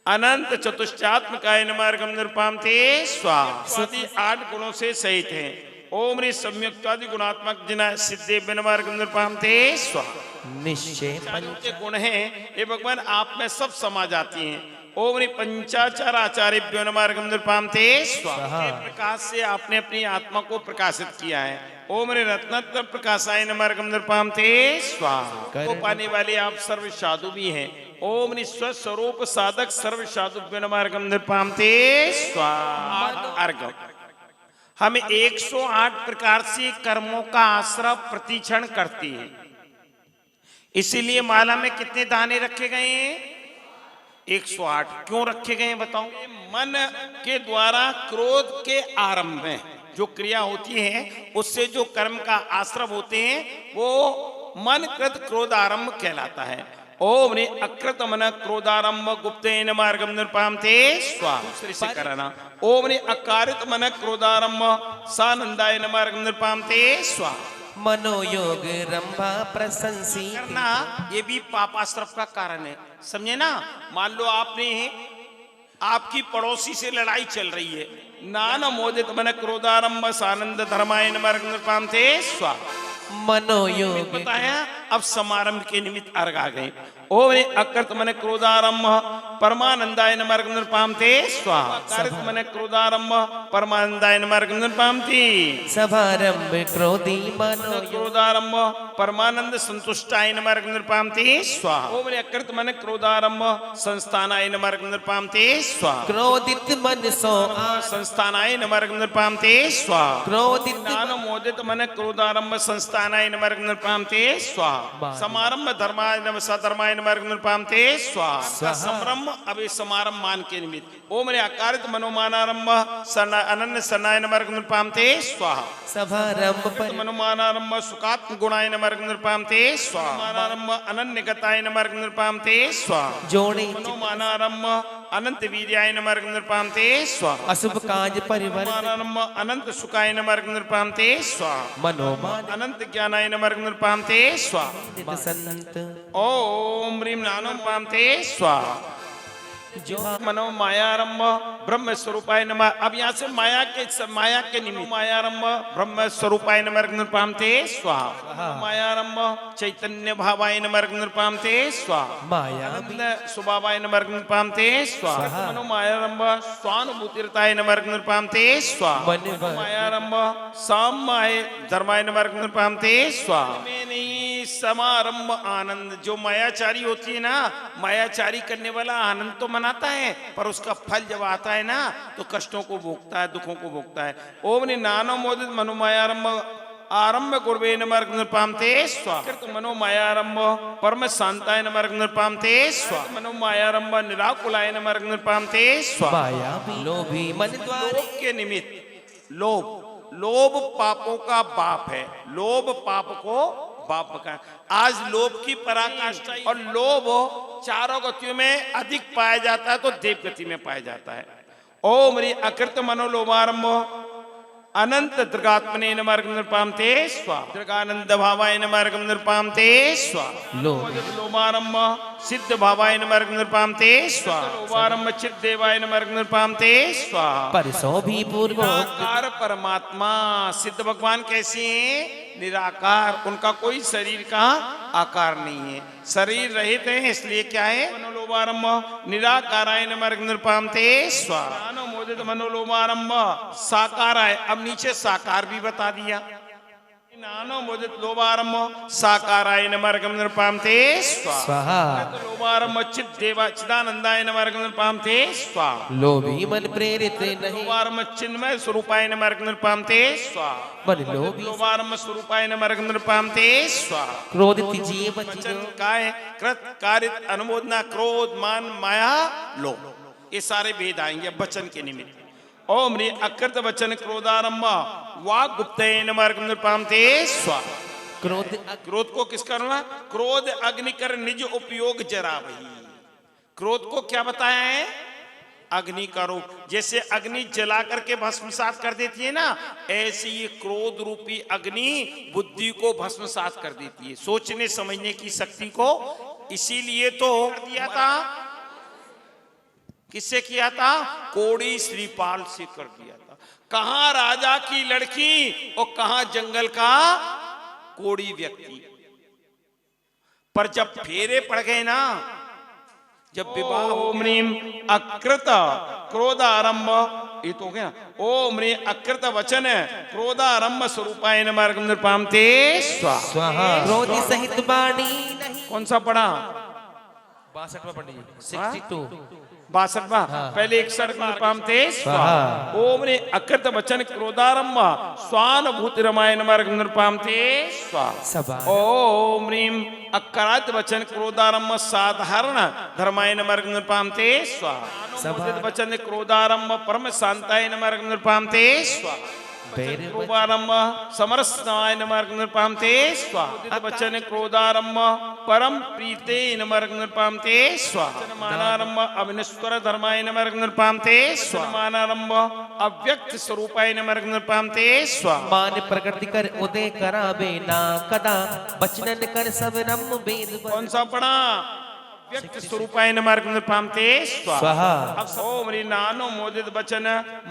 अनंत चतुष्टयात्मकाय नमः मार्गम निरुपामते स्वाहा। सभी 8 गुणों से सहित हैं। ओम ह्रीं सम्यक्त्वादि गुणात्मक जिना सिद्धे नमः मार्गम निरुपामते स्वाहा। निश्चय के गुण हैं, ये भगवान आप में सब समा जाती हैं। ओम ह्रीं पंचाचार आचार्यभ्यो नमः मार्गम निरुपामते स्वाहा। प्रकाश से आपने अपनी आत्मा को प्रकाशित किया है। ओम ह्रीं रत्नत्र प्रकाशाय नमः मार्गम निरुपामते स्वाहा। को पाने वाले आप सर्व साधु भी हैं। ओम ह्रीं स्वस्वरूप साधक सर्व साधुभ्यो नमः मार्गम निरुपामते स्वाहा। अर्घ, हम 108 प्रकार से कर्मों का आश्रय प्रतिक्षण करते हैं। इसीलिए माला में कितने दाने रखे गए हैं? 108। क्यों रखे गए हैं बताओ? मन के द्वारा क्रोध के आरंभ में जो क्रिया होती है, उससे जो कर्म का आश्रय होते हैं, वो मन कृत क्रोध आरंभ कहलाता है। ओम ने अकृत मन क्रोधारंभ गुप्तेन मार्गम निरुपामते स्वाहा। दूसरे से करना। ओम ने अकारित मन क्रोधारंभ सानंदाय नमः मार्गम निरुपामते स्वाहा। मनोयोग रंभा प्रशंसी करना, ये भी पापाश्रफ का कारण है, समझे ना। मान लो आपने आपकी पड़ोसी से लड़ाई चल रही है, नान मोदित मन क्रोधारंभ सानंद धर्माय नमः मार्गम निरुपामते स्वाहा। मनोयोग बताया। अब समारंभ के निमित्त अर्घ आ गए। ओम ह्रीं अकृत मन क्रोधारंभ परमानंदाय नमः मार्गम निरुपामते स्वाहा। अकृत मन क्रोधारंभ परमानंदाय नमः मार्गम निरुपामते। सभारंभ क्रोधी मनोयोग क्रोधारंभ परमानंद संतुष्टाय नमः मार्गम निरुपामते स्वाहा। ओम ह्रीं अकृत मन क्रोधारंभ संस्थानाय नमः मार्गम निरुपामते स्वाहा। क्रोधित मन सो संस्थानाय नमः मार्गम निरुपामते स्वाहा। क्रोधित ज्ञान मोदित मन क्रोधारंभ संस्थानाय नमः मार्गम निरुपामते स्वाहा। समारंभ धर्माय नमः सधर्माय नमः मार्गम निरुपामते स्वाहा। संभ्रम अवे समारंभ मान के निमित्त ओम रे अकारित मनोमानारंभ अनन्य सनाय नमर्ग नृपामते स्वाहा सभारंभ मनोमानारंभ सुखात्म गुणाय नमर्ग नृपामते स्वाहा मनोमानारंभ अनन्य गताय नमर्ग नृपामते स्वाहा जोड़े मनोमानारंभ अनंत वीर्याय नमर्ग नृपामते स्वाहा अशुभ काज परिवर्तन मनोमानारंभ अनंत सुखाय नमर्ग नृपामते स्वाहा मनोमान अनंत ज्ञानाय नमर्ग नृपामते स्वाहा संत ओम ह्रीं नानो पामते स्वाहा जो मनो मायारंभ ब्रह्म स्वरूपाय नमः। अब यहाँ से माया के निमित्त मायारंभ ब्रह्म स्वरूपाय नमः नृपामते स्वाहा मायारंभ चैतन्य भावाय नमः नृपामते स्वाहा माया आनंद स्वभावाय नमः नृपामते स्वाहा मनो मायारंभ स्वानुभूतिरताय नमः नृपामते स्वाहा मन मायारंभ सामाय धर्माय नमः नृपामते स्वाहा में नहीं समारंभ आनंद जो मायाचारी होती है ना, मायाचारी करने वाला आनंद तो मनाता है पर उसका फल जब आता है ना तो कष्टों को भोगता है, दुखों को भोगता है। ओम नि नानो मोदित मनोमायारंभ आरंभ गुर्वे नमर्ग नृपामते स्वाहा मनोमायारंभ परम शांताय नमर्ग नृपामते स्वाहा मनोमायारंभ निराकुलाय नमर्ग नृपामते स्वाहा माया लोभी मन द्वारे लोभ के निमित्त लोभ पापों का बाप है, लोभ पाप को बाप का। आज लोभ की पराकाष्ठा और लोभ चारों गतियों में अधिक पाया जाता है तो देव गति में पाया जाता है। ओम ह्रीं अकृत मनोलोभारंभ अनंत दृगात्मने नमः नृपामते स्वाहा दृगानंद भावाय नमः नृपामते स्वाहा लोभारंभ सिद्ध भावाय नमः नृपामते स्वाहा लोभारंभ चिद देवाय नमः नृपामते स्वाहा परसों भी पूर्व निराकार परमात्मा सिद्ध भगवान कैसे हैं? निराकार, उनका कोई शरीर का आकार नहीं है, शरीर रहित है, इसलिए क्या है? मनोलोभारंभ निराकाराय नमः नृपामते स्वाहा मोदित मनोलोभारंभ साकाराय। अब नीचे साकार भी बता दिया। नानो मोदित लोभारंभ साकाराय नमः नृपामते स्वाहा लोभारंभ चिद देवा चिदानंदाय नमः नृपामते स्वाहा लोभी मन प्रेरित नहीं लोभारंभ चिन्मय स्वरूपाय नमः नृपामते स्वाहा मन लोभी लोभारंभ स्वरूपाय नमः नृपामते स्वाहा क्रोधित जीव वचन काय कृत कारित अनुमोदना क्रोध मान माया लोभ, ये सारे भेद आएंगे वचन के निमित्त। ओम ह्रीं अकृत वचन क्रोधारंभ वाक् गुप्तये नमः नृपामते स्वाहा क्रोध को किस करना? क्रोध अग्नि कर निज उपयोग जरा वही। क्रोध को क्या बताया है? अग्नि का रूप। जैसे अग्नि जला करके भस्मसात कर देती है ना, ऐसे ये क्रोध रूपी अग्नि बुद्धि को भस्मसात कर देती है, सोचने समझने की शक्ति को। इसीलिए तो दिया था, किससे किया था? कोड़ी श्रीपाल से कर दिया था। कहां राजा की लड़की और कहां जंगल का कोड़ी व्यक्ति। पर जब फेरे पड़ गए ना, जब विवाह ओम ह्रीं अकृत क्रोधारंभ, ये तो क्या? ओम ह्रीं अकृत वचन क्रोधारंभ स्वरूपाय नमः नृपामते स्वाहा क्रोध सहित वाणी नहीं। कौन सा पढ़ा? 62 पंडित जी 62 62वां पहले 61 नृपामते स्वाहा ओम ह्रीं अकृत वचन क्रोधारंभ स्वानुभूति रमाय नमः नृपामते स्वाहा ओम ह्रीं अकारात वचन क्रोधारंभ साधारण धर्माय नमः नृपामते स्वाहा वचन क्रोधारंभ परम शांताय नमः नृपामते स्वाहा क्रोधारंभ समरसनाय नमः नृपामते स्वाहा वचन क्रोधारंभ परम प्रीते नमः नृपामते स्वाहा मानारंभ अविनश्वर धर्माय नमः नृपामते स्वाहा मानारंभ अव्यक्त स्वरूपाय नमः नृपामते स्वाहा मान प्रकृति कर उदय करावे ना कदा बचनन कर सब रम वेद। कौन सा पढ़ा? व्यक्त स्वरूपाय नमः नृपामते स्वाहा ओम ह्रीं नानो मोदित वचन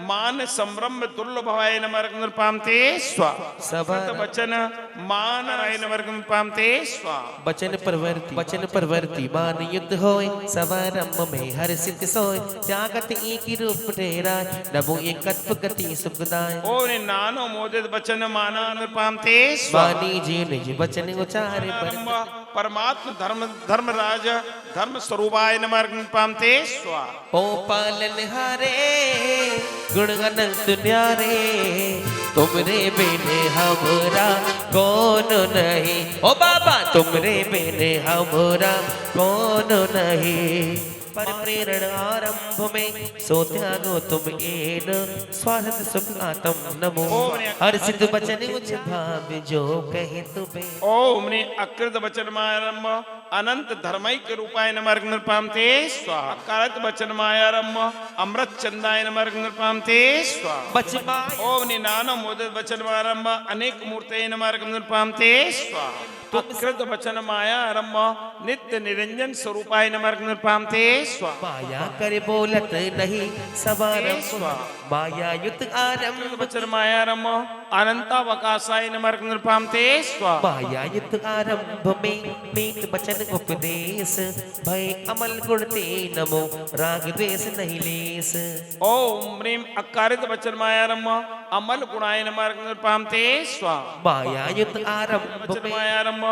मान संभ्रम दुर्लभवाय नमः नृपामते स्वाहा वचन मान राय नमः नृपामते स्वाहा वचन परवर्ती मान युद्ध होय सवारंभ में हर सिद्ध सोय त्यागत एक ही रूप ठहरा नमो एकत्व गति सुखदाय। ओम ह्रीं नानो मोदित वचन माना नृपामते स्वाहा जी निज वचन उचारे परमात्म धर्मराज धर्म स्वरूपाय नमः नृपामते स्वाहा ओ पालन हारे गुण अनंत न्यारे तुमरे बिने हमरा कौन नहीं। ओ बाबा तुमरे बिने हमरा कौन नहीं। पर प्रेरण आरंभ में सो त्यागो तुम एन स्वार्थ सुख आत्म नमो हर्षित बचन उच्च भाव जो कहे तुम्हें ओम ने अकृत वचनमारंभ अनंत धर्मैक रूपाय नमः नृपामते स्वाहा अकारत वचनमारंभ अमृत चंदाय नमः नृपामते स्वाहा बचमा ओम ने नानो मोदित वचनमारंभ अनेक मूर्तये नमः नृपामते स्वाहा अकृत वचनमारंभ नित्य निरंजन स्वरूपाय नमः नृपामते स्वाहा माया कर बोलत नहीं सवारंभ माया युत आरंभ वचनमारंभ अनंतावकाशाय नमः नृपामते स्वाहा माया युत आरंभ में मीत वचन उपदेश भय अमल गुण ते नमो राग द्वेष नहीं लेस ओम ह्रीं अकारित वचनमारंभ अमल गुणाय नमः नृपामते स्वाहा माया युत आरंभ में वचनमारंभ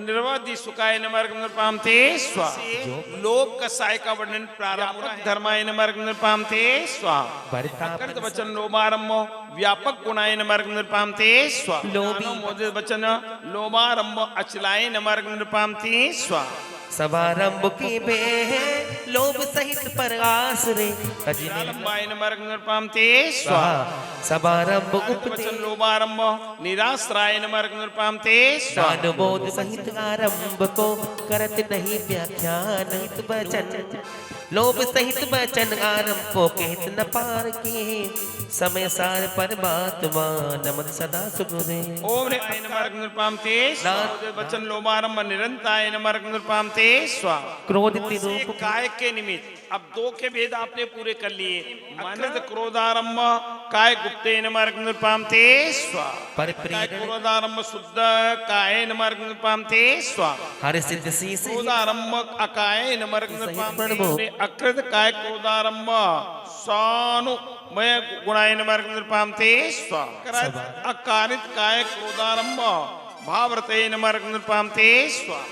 निर्वादी सुखाय नमः नृपामते स्वाहा लोक कसाय का वर्णन प्रारंभ धर्माय नमः नृपामते स्वाहा अकृत वचन लोभारंभ व्यापक गुणाय नमः नृपामते स्वाहा लोभी मोदित वचन लोभारंभ अचलाय नमः नृपामते स्वाहा समारंभ के बे लोभ सहित पर आसरे निरालंबाय नमः नृपामते स्वाहा समारंभ वचन उपदेश लोभारंभ निराश्राय नमः नृपामते स्वाहा ज्ञान बोध सहित आरंभ को करत नहीं व्याख्यान वचन लोभ सहित वचन आरंभ को कहत न पार के समय सार परमात्मा नमन सदा सुखदे ओम रे आय नमः नृपामते स्वाहा वचन लोभारंभ निरंताय नमः नृपामते स्वाहा क्रोधित से रूप काय के निमित्त अब दो के भेद आपने पूरे कर लिए अकृत क्रोधारंभ काय गुप्ते नमः नृपामते स्वाहा पर काय प्रेरण क्रोधारंभ शुद्ध काय नमः नृपामते स्वाहा हर सिद्ध शीस क्रोधारंभ अकाय नमः नृपामते अकृत काय क्रोधारंभ सानु मय गुणाय नमः नृपामते स्वाहा अकारित काय क्रोधारंभ भावरते नमः नृपामते स्वाहा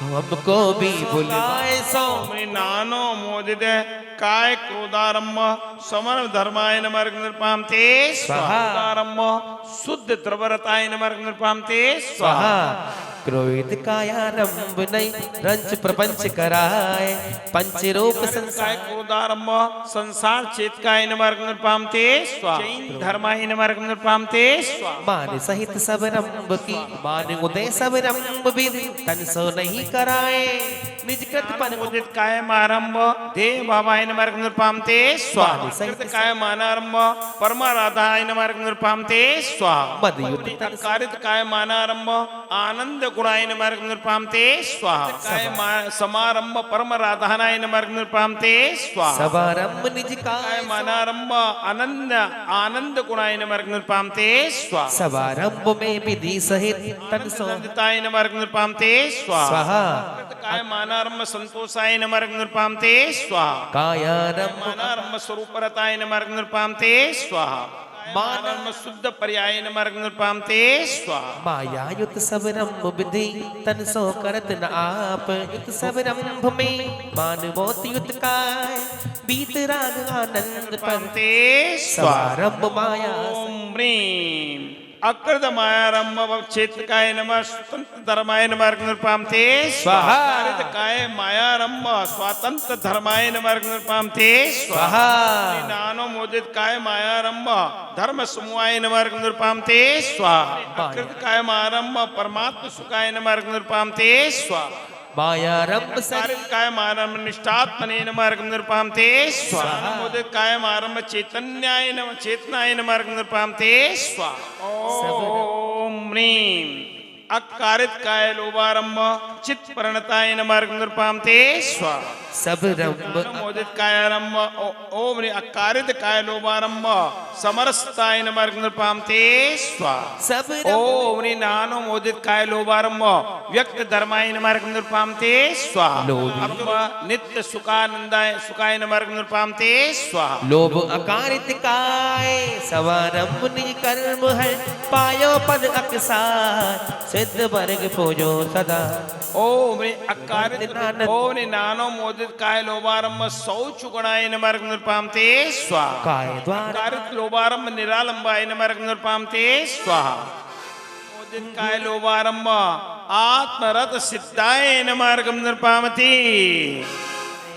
हमको भी बुलवाए सो ओमने नानो मोदित काय क्रोधारंभ समर धर्माय नमः नृपामते स्वाहा क्रोधारंभ शुद्ध द्रवरताय नमः नृपामते स्वाहा क्रोध कायारंभ नहीं रंच प्रपंच कराए पंच रूप काय संसार क्रोधारंभ संसार चेतकाय नमः नृपामते स्वाहा जैन धर्माय नमः नृपामते स्वाहा मान सहित सब रंभ की मान उदय सब रंभ विधि तन सो नहीं कराए निज कृत पन उदित काय मारंभ देव भावाय नमः नृपामते स्वाहा कृत काय मानारंभ परमाराधाय नमः नृपामते स्वाहा मदयुत तन कारित काय मानारंभ आनंद गुणाय नमः नृपामते स्वाहा काय समारंभ परमराधानाय नमः नृपामते स्वाहा सवारंभ निज काय काय मानारंभ आनंद आनंद गुणाय नमः नृपामते स्वाहा सवारंभ में विधि सहित तन सो आनंदताय नमः नृपामते स्वाहा स्वाहा काय मानारंभ संतोषाय नमः नृपामते स्वाहा कायारंभ मानारंभ स्वरूपरताय नमः नृपामते स्वाहा मानारंभ शुद्ध पर्याय नमः नृपामते स्वाहा मायायुत सब रंभ विधि तन सो करत न आप युत सब रंभ में मानवोत युत काय बीत राग आनंद पंते नृपामते स्वाहा सवारंभ माया ओम ह्रीं अकृत मायारंभ चेतकाय नमः स्वतंत्र धर्माय नमः नृपामते स्वाहा अकृत काय मायारंभ स्वतंत्र धर्माय नमः नृपामते स्वाहा नानो मोदित काय मायारंभ धर्म समूहाय नमः नृपामते स्वाहा अकृत काय मायारंभ परमात्म सुखाय नमः नृपामते स्वाहा मायारंभ कारित काय मारंभ निष्ठात्मने नमः नृपामते स्वाहा मोदित काय मारंभ चैतन्याय नमः चेतनाय नमः नृपामते स्वाहा ओम ह्रीं अकारित काय लोभारंभ चित्त प्रणताय नमः नृपामते स्वाहा सब रंभ मोदित कायारंभ ओम ह्रीं अकारित काय लोभारंभ समरसताय नमः नृपामते स्वाहा सब ओम ह्रीं नानो मोदित काय लोभारंभ व्यक्त धर्माय नमः नृपामते स्वाहा लोभी। अथवा नित्य सुखानंदाय सुखाय नमः नृपामते स्वाहा लोभ अकारित काय सवारंभ निज कर्म है पायो पद अकसार सिद्ध वर्ग पूजो सदा ओम ह्रीं अकारित ओम ह्रीं नानो मोदित काय लोभारंभ शौच गुणाय नमः नृपामते स्वाहा काय द्वारा अकारित लोभारंभ निरालंबाय नमः नृपामते स्वाहा मोदित काय लोभारंभ आत्मरत सिद्धाय नमः नृपामते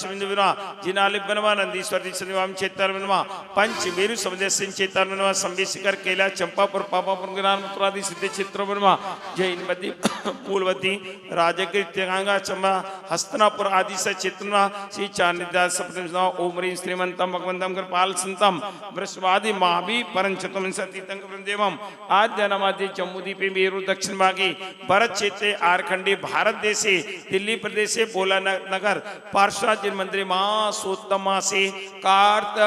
साक्ष बिंदु बनवा जिनालिप बनवा नंदीश्वर दिशनिवाम चेतर बनवा पंच मेरु समुदय सिंह चेतर बनवा संबिशिकर केला चंपापुर पापापुर ज्ञान मथुरादि सिद्धि चित्र बनवा जैन बद्दी फूलवती राजकीर्तिगांगा चंबा हस्तनापुर आदि से चित्रना श्री चांदिदा सप्तम ओम ह्रीं श्रीमंतम भगवंतम कृपाल संतम वृषवादि महावी परंचतम सतीतंग वृंदेवम आद्य नमाद्य जम्मूदीपे मेरु दक्षिण भागे भरत क्षेत्रे आरखंडी भारत देशे दिल्ली प्रदेशे बोला नगर पार्श्वाजिन मंदिरे मासोत्तम मासे कार्त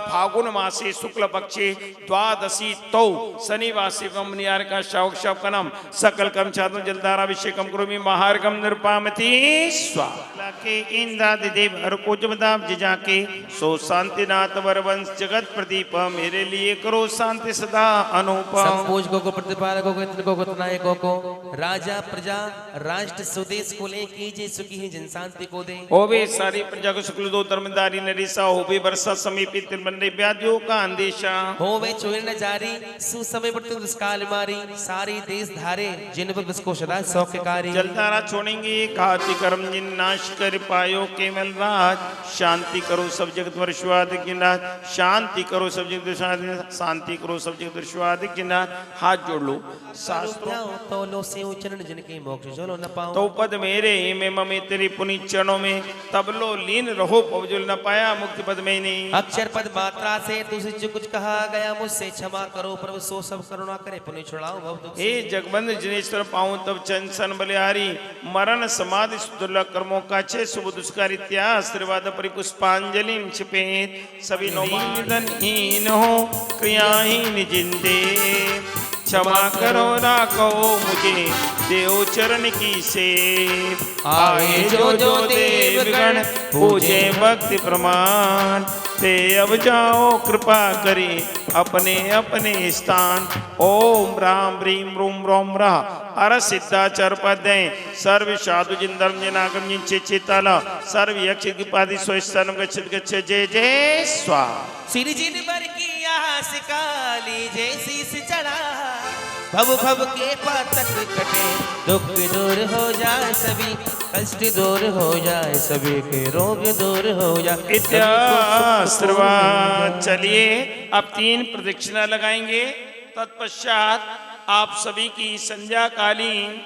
फागुन मासे शुक्ल पक्षे द्वादशी तौ शनिवासी नियारका शवकनम सकल कम चातु जलधाराभिषेकम करोमि महार्गम निरुपामति स्वाहा के इंद्रादि देव हर को जबदाब जिजाके सो शांतिनाथ वरवंश जगत प्रदीप मेरे लिए करो शांति सदा अनुपम संपूजकों को प्रतिपालकों को इतनको को नायकों को राजा प्रजा राष्ट्र स्वदेश को ले कीजिए सुखी ही जन शांति को दे होवे सारी प्रजा को शुक्ल दो धर्मदारी नरेशा होवे वर्षा समीपित तिलमंडे व्याधियों का अंदेशा होवे चोर न जारी सुसमय पड़ते दुष्काल मारी सारी देश धारे जिन पर उसको सदा सौख्यकारी जलधारा छोड़ेंगे खाति कर्म जिन नाश कर पायो केवल राज शांति करो सब जगत वर्षवादिक जिनाथ शांति करो सब जगत शांति करो सब जगत वर्षवादिक जिनाथ हाथ जोड़ लो शास्त्रों तो लो से उच्चरण जिनके मोक्ष जो लो न पाओ तो पद मेरे में ममे तेरी पुनि चरणों में तब लो लीन रहो पवजुल न पाया मुक्ति पद में नहीं अक्षर पद मात्रा से तुझसे जो कुछ कहा गया मुझसे क्षमा करो प्रभु सो सब करुणा करे पुण्य छुड़ाओ भव दुख हे जगबंद जिनेश्वर पाऊं तब चंसन बलिहारी मरण समाधि दुर्लभ कर्मों का छे शुभ दुष्कार इतिहास श्रीवाद परिपुष्पांजलि छिपेत सभी नौमान हीन हो क्रियाहीन जिंदे क्षमा करो राखो मुझे देव चरण की सेव आए जो जो देवगण पूजे भक्ति प्रमाण ते अब जाओ कृपा करी अपने अपने स्थान ओम राम ह्रीम रूम रोम रा अर सिद्धाचर पदे सर्व साधु जिन धर्म जिनागम जिन चेताल सर्व यक्ष पादि स्वस्तान गच्छत गच्छ जय जय स्वाहा श्री जिन बर की आस काली जैसी से चढ़ा भव भव के पातक कटे दुख दूर हो जाए सभी कष्ट दूर हो जाए सभी के रोग दूर हो जाए इतिहास चलिए अब 3 प्रदक्षिणा लगाएंगे तत्पश्चात आप सभी की संध्या कालीन